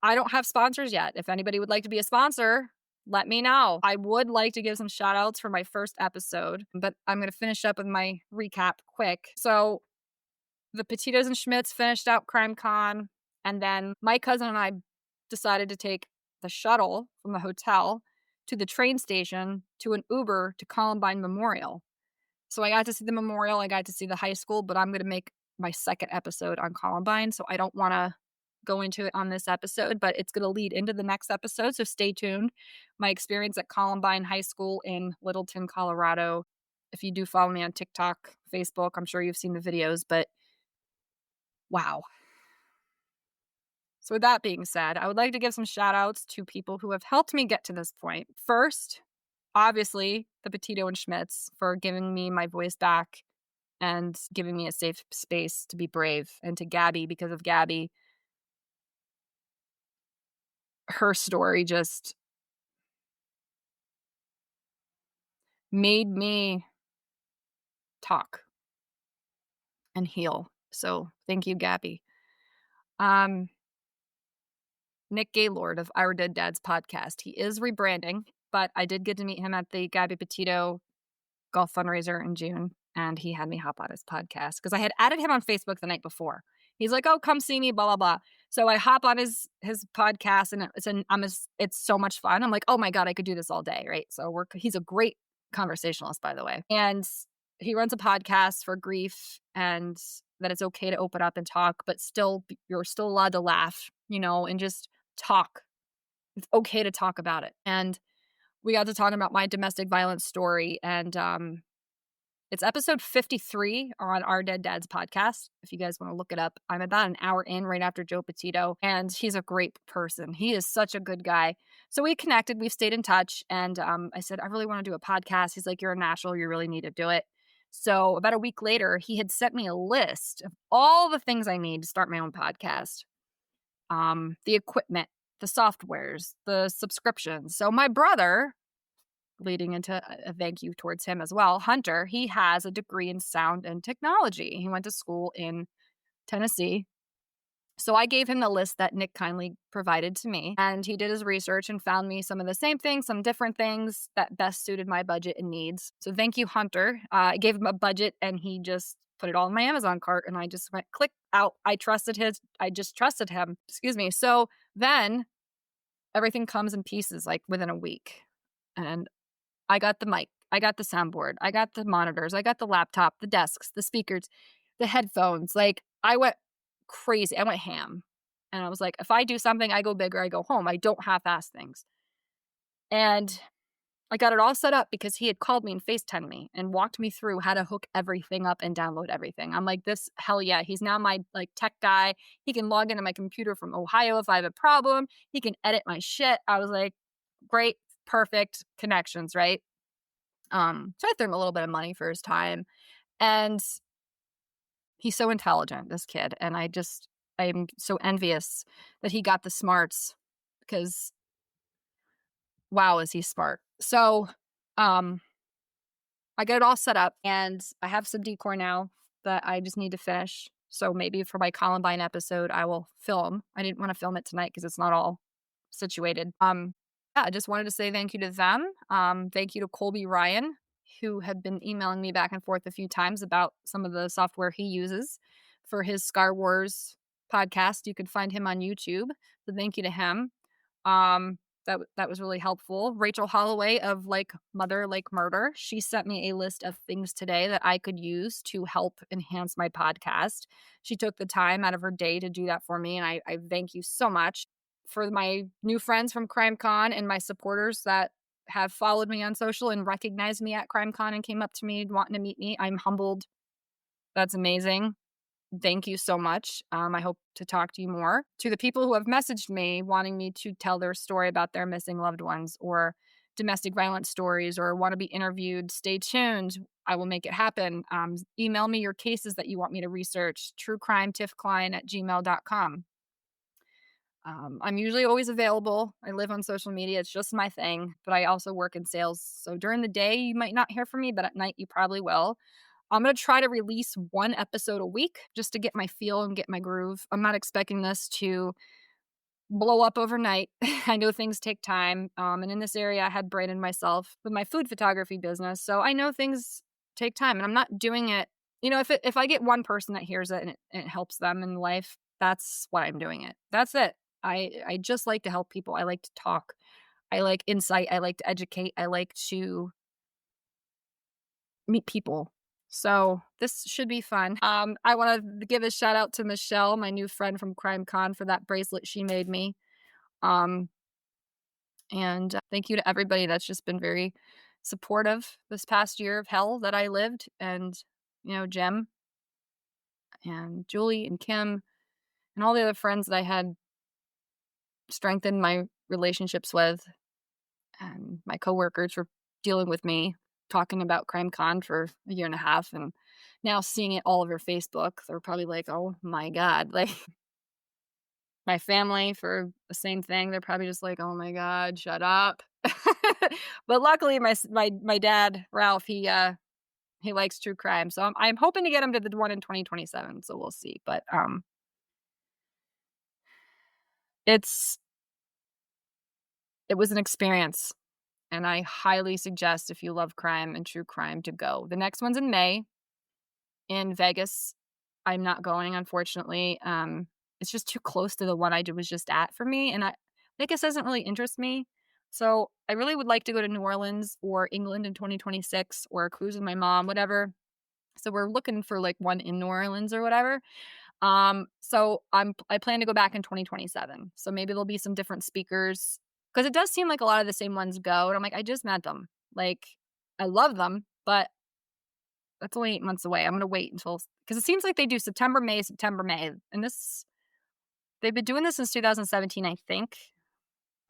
I don't have sponsors yet. If anybody would like to be a sponsor, let me know. I would like to give some shout outs for my first episode, but I'm going to finish up with my recap quick. So the Petitos and Schmidts finished out CrimeCon, and then my cousin and I decided to take the shuttle from the hotel to the train station to an Uber to Columbine Memorial. So I got to see the memorial, I got to see the high school, but I'm going to make my second episode on Columbine, so I don't want to go into it on this episode, but it's going to lead into the next episode, so stay tuned. My experience at Columbine High School in Littleton, Colorado. If you do follow me on TikTok, Facebook, I'm sure you've seen the videos, but wow. So with that being said, I would like to give some shout outs to people who have helped me get to this point. First, obviously, the Petito and Schmidts for giving me my voice back and giving me a safe space to be brave. And to Gabby, because of Gabby, her story just made me talk and heal. So thank you, Gabby. Nick Gaylord of Our Dead Dads podcast. He is rebranding, but I did get to meet him at the Gabby Petito golf fundraiser in June, and he had me hop on his podcast because I had added him on Facebook the night before. He's like, "Oh, come see me," blah blah blah. So I hop on his podcast, and it's so much fun. I'm like, "Oh my God, I could do this all day," right? So he's a great conversationalist, by the way, and he runs a podcast for grief and that it's okay to open up and talk, but you're still allowed to laugh and just talk. It's okay to talk about it. And we got to talking about my domestic violence story, and it's episode 53 on Our Dead Dads podcast. If you guys want to look it up, I'm about an hour in right after Joe Petito, and he's a great person. He is such a good guy. So we connected, we've stayed in touch, and I said, I really want to do a podcast. He's like, you're a natural, you really need to do it. So about a week later, he had sent me a list of all the things I need to start my own podcast. The equipment, the softwares, the subscriptions. So my brother, leading into a thank you towards him as well, Hunter, he has a degree in sound and technology. He went to school in Tennessee. So I gave him the list that Nick kindly provided to me, and he did his research and found me some of the same things, some different things that best suited my budget and needs. So thank you, Hunter. I gave him a budget, and he just put it all in my Amazon cart, and I just went click out. I just trusted him. Excuse me. So then everything comes in pieces like within a week. And I got the mic, I got the soundboard, I got the monitors, I got the laptop, the desks, the speakers, the headphones. Like, I went crazy. I went ham. And I was like, if I do something, I go big or I go home. I don't half-ass things. And I got it all set up because he had called me and FaceTimed me and walked me through how to hook everything up and download everything. I'm like, this, hell yeah. He's now my tech guy. He can log into my computer from Ohio if I have a problem. He can edit my shit. I was like, great, perfect connections, right? So I threw him a little bit of money for his time, and he's so intelligent, this kid. And I'm so envious that he got the smarts, because wow, is he smart. So, I got it all set up, and I have some decor now that I just need to finish. So maybe for my Columbine episode, I will film. I didn't want to film it tonight because it's not all situated. Yeah, I just wanted to say thank you to them. Thank you to Colby Ryan, who had been emailing me back and forth a few times about some of the software he uses for his Scar Wars podcast. You can find him on YouTube. So thank you to him. That was really helpful. Rachel Holloway of Like Mother Like Murder, she sent me a list of things today that I could use to help enhance my podcast. She took the time out of her day to do that for me, and I thank you so much. For my new friends from CrimeCon and my supporters that have followed me on social and recognized me at CrimeCon and came up to me wanting to meet me, I'm humbled. That's amazing. Thank you so much. I hope to talk to you more. To the people who have messaged me wanting me to tell their story about their missing loved ones or domestic violence stories or want to be interviewed, stay tuned. I will make it happen. Email me your cases that you want me to research. truecrime.tiffkline@gmail.com. I'm usually always available. I live on social media. It's just my thing, but I also work in sales. So during the day, you might not hear from me, but at night, you probably will. I'm going to try to release one episode a week just to get my feel and get my groove. I'm not expecting this to blow up overnight. I know things take time. And in this area, I had branded myself with my food photography business. So I know things take time, and I'm not doing it. If I get one person that hears it and it helps them in life, that's why I'm doing it. That's it. I just like to help people. I like to talk. I like insight. I like to educate. I like to meet people. So this should be fun. I want to give a shout out to Michelle, my new friend from CrimeCon, for that bracelet she made me. And thank you to everybody that's just been very supportive this past year of hell that I lived. And, Jim and Julie and Kim and all the other friends that I had strengthened my relationships with, and my coworkers for dealing with me talking about CrimeCon for a year and a half, and now seeing it all over Facebook. They're probably like, oh my God. Like, my family for the same thing. They're probably just like, oh my God, shut up. But luckily my dad, Ralph, he likes true crime. So I'm hoping to get him to the one in 2027. So we'll see. But it was an experience, and I highly suggest, if you love crime and true crime, to go. The next one's in May in Vegas. I'm not going, unfortunately. It's just too close to the one I was just at for me, and Vegas doesn't really interest me. So I really would like to go to New Orleans or England in 2026, or a cruise with my mom, whatever. So we're looking for like one in New Orleans or whatever. So I plan to go back in 2027. So maybe there'll be some different speakers because it does seem like a lot of the same ones go. And I'm like, I just met them. Like, I love them, but that's only 8 months away. I'm gonna wait until because it seems like they do September, May, September, May, and they've been doing this since 2017, I think.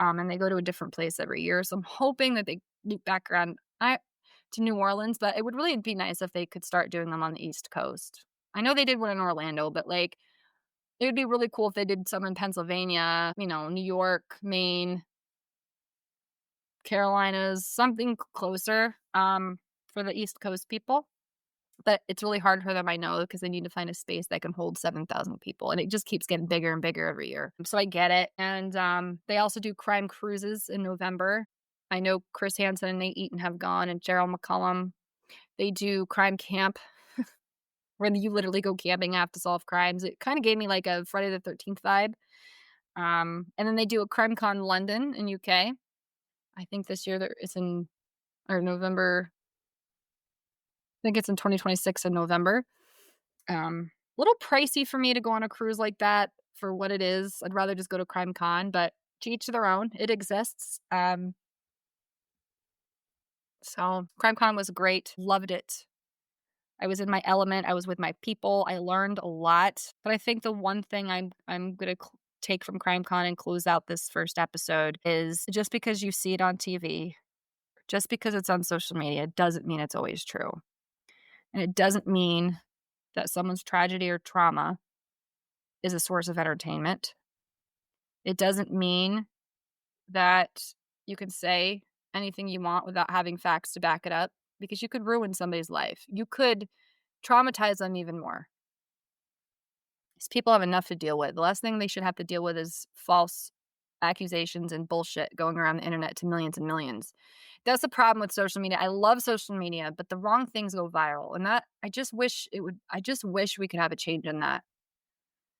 And they go to a different place every year. So I'm hoping that they loop back around to New Orleans, but it would really be nice if they could start doing them on the East Coast. I know they did one in Orlando, but like it would be really cool if they did some in Pennsylvania, New York, Maine, Carolinas, something closer for the East Coast people. But it's really hard for them, I know, because they need to find a space that can hold 7,000 people. And it just keeps getting bigger and bigger every year. So I get it. And they also do crime cruises in November. I know Chris Hansen and Nate Eaton have gone, and Gerald McCullum. They do crime camp where you literally go camping and have to solve crimes. It kind of gave me like a Friday the 13th vibe. And then they do a CrimeCon London in UK. I think this year it's in November. I think it's in 2026 in November. Little pricey for me to go on a cruise like that for what it is. I'd rather just go to CrimeCon, but to each their own. It exists. So CrimeCon was great. Loved it. I was in my element. I was with my people. I learned a lot. But I think the one thing I'm going to take from CrimeCon and close out this first episode is just because you see it on TV, just because it's on social media, doesn't mean it's always true. And it doesn't mean that someone's tragedy or trauma is a source of entertainment. It doesn't mean that you can say anything you want without having facts to back it up, because you could ruin somebody's life. You could traumatize them even more. These people have enough to deal with. The last thing they should have to deal with is false accusations and bullshit going around the internet to millions and millions. That's the problem with social media. I love social media, but the wrong things go viral. And that I just wish we could have a change in that.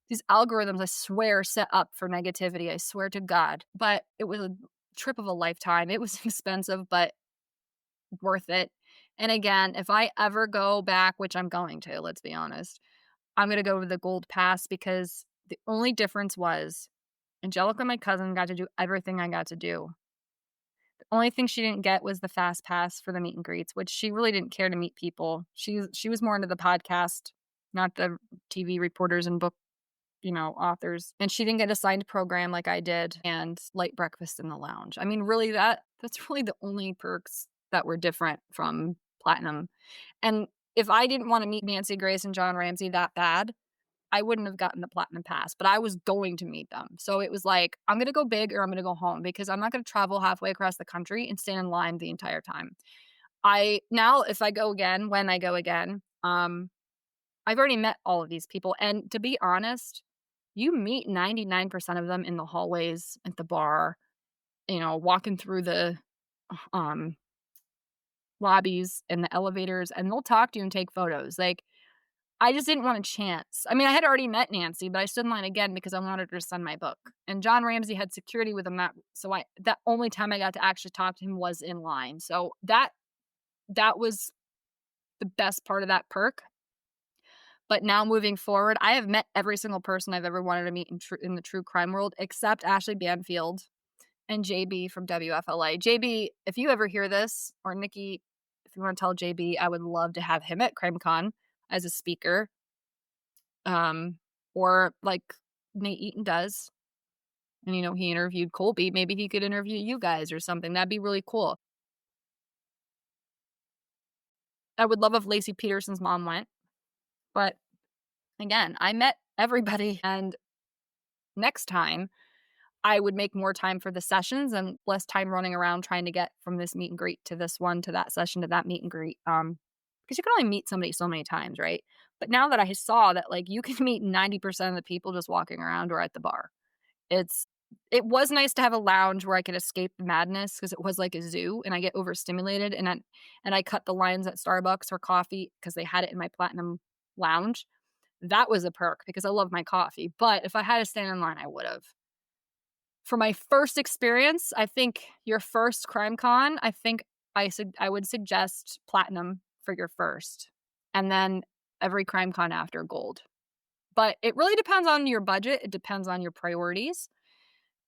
These algorithms, I swear, set up for negativity. I swear to God. But it was a trip of a lifetime. It was expensive, but worth it. And again, if I ever go back, which I'm going to, let's be honest, I'm going to go with the Gold Pass, because the only difference was Angelica, my cousin, got to do everything I got to do. The only thing she didn't get was the Fast Pass for the meet and greets, which she really didn't care to meet people. She was more into the podcast, not the TV reporters and book authors. And she didn't get a signed program like I did, and light breakfast in the lounge. I mean, really, that's really the only perks that were different from Platinum. And if I didn't want to meet Nancy Grace and John Ramsey that bad, I wouldn't have gotten the Platinum Pass, but I was going to meet them. So it was like, I'm going to go big or I'm going to go home, because I'm not going to travel halfway across the country and stand in line the entire time. If I go again, when I go again, I've already met all of these people. And to be honest, you meet 99% of them in the hallways, at the bar, walking through the lobbies and the elevators, and they'll talk to you and take photos. Like, I just didn't want a chance. I mean, I had already met Nancy, but I stood in line again because I wanted her to sign my book. And John Ramsey had security with him, that only time I got to actually talk to him was in line. So that was the best part of that perk. But now moving forward, I have met every single person I've ever wanted to meet in the true crime world, except Ashley Banfield and JB from WFLA. JB, if you ever hear this, or Nikki, if you want to tell JB, I would love to have him at CrimeCon as a speaker. Or like Nate Eaton does. And, he interviewed Colby. Maybe he could interview you guys or something. That'd be really cool. I would love if Lacey Peterson's mom went. But again, I met everybody. And next time, I would make more time for the sessions and less time running around trying to get from this meet and greet to this one, to that session, to that meet and greet. Because you can only meet somebody so many times, right? But now that I saw that, like, you can meet 90% of the people just walking around or at the bar. It was nice to have a lounge where I could escape the madness, because it was like a zoo and I get overstimulated, and I cut the lines at Starbucks for coffee because they had it in my Platinum lounge. That was a perk because I love my coffee. But if I had to stand in line, I would have. For my first experience, I think your first CrimeCon, I think I would suggest Platinum for your first, and then every CrimeCon after Gold. But it really depends on your budget. It depends on your priorities.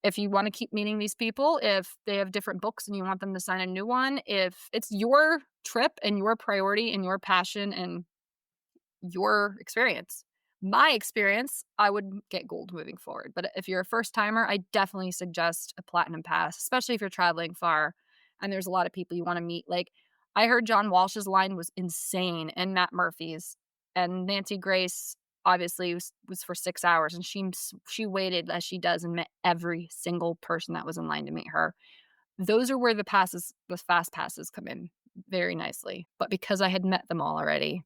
If you want to keep meeting these people, if they have different books and you want them to sign a new one, if it's your trip and your priority and your passion and your experience. My experience, I would get gold moving forward. But if you're a first timer, I definitely suggest a platinum pass, especially if you're traveling far and there's a lot of people you want to meet. Like, I heard John Walsh's line was insane and Matt Murphy's, and Nancy Grace obviously was for 6 hours, and she waited as she does and met every single person that was in line to meet her. Those are where the fast passes come in very nicely. But because I had met them all already,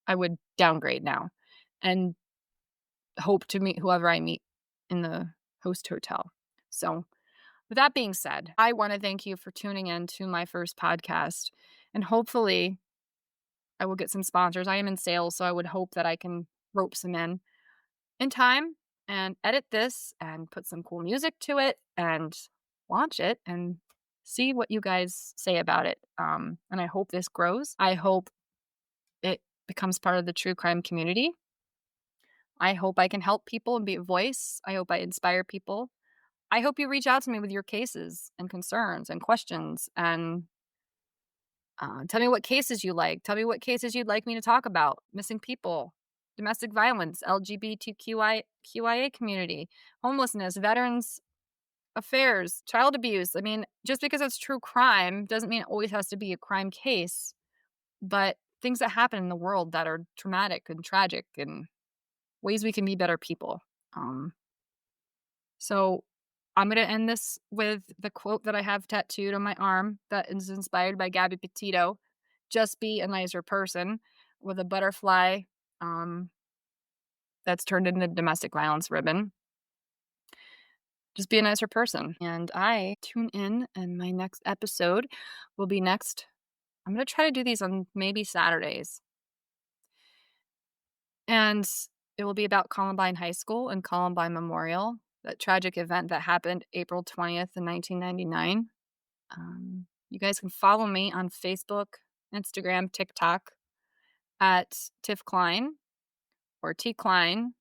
I would downgrade now and hope to meet whoever I meet in the host hotel. So, with that being said, I want to thank you for tuning in to my first podcast. And hopefully, I will get some sponsors. I am in sales, so I would hope that I can rope some in time and edit this and put some cool music to it and launch it and see what you guys say about it. And I hope this grows. I hope it becomes part of the true crime community. I hope I can help people and be a voice. I hope I inspire people. I hope you reach out to me with your cases and concerns and questions and tell me what cases you like. Tell me what cases you'd like me to talk about. Missing people, domestic violence, LGBTQIA community, homelessness, veterans affairs, child abuse. I mean, just because it's true crime doesn't mean it always has to be a crime case, but things that happen in the world that are traumatic and tragic and ways we can be better people. So I'm going to end this with the quote that I have tattooed on my arm that is inspired by Gabby Petito. Just be a nicer person, with a butterfly that's turned into domestic violence ribbon. Just be a nicer person. And I tune in, and my next episode will be next. I'm going to try to do these on maybe Saturdays. And it will be about Columbine High School and Columbine Memorial, that tragic event that happened April 20th in 1999. You guys can follow me on Facebook, Instagram, TikTok at Tiff Kline or T Kline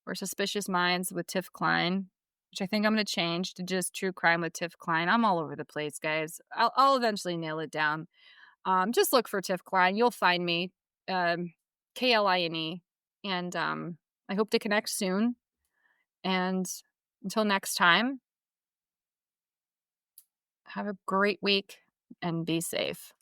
or Suspicious Minds with Tiff Kline, which I think I'm going to change to just True Crime with Tiff Kline. I'm all over the place, guys. I'll eventually nail it down. Just look for Tiff Kline. You'll find me. Kline. And I hope to connect soon. And until next time, have a great week and be safe.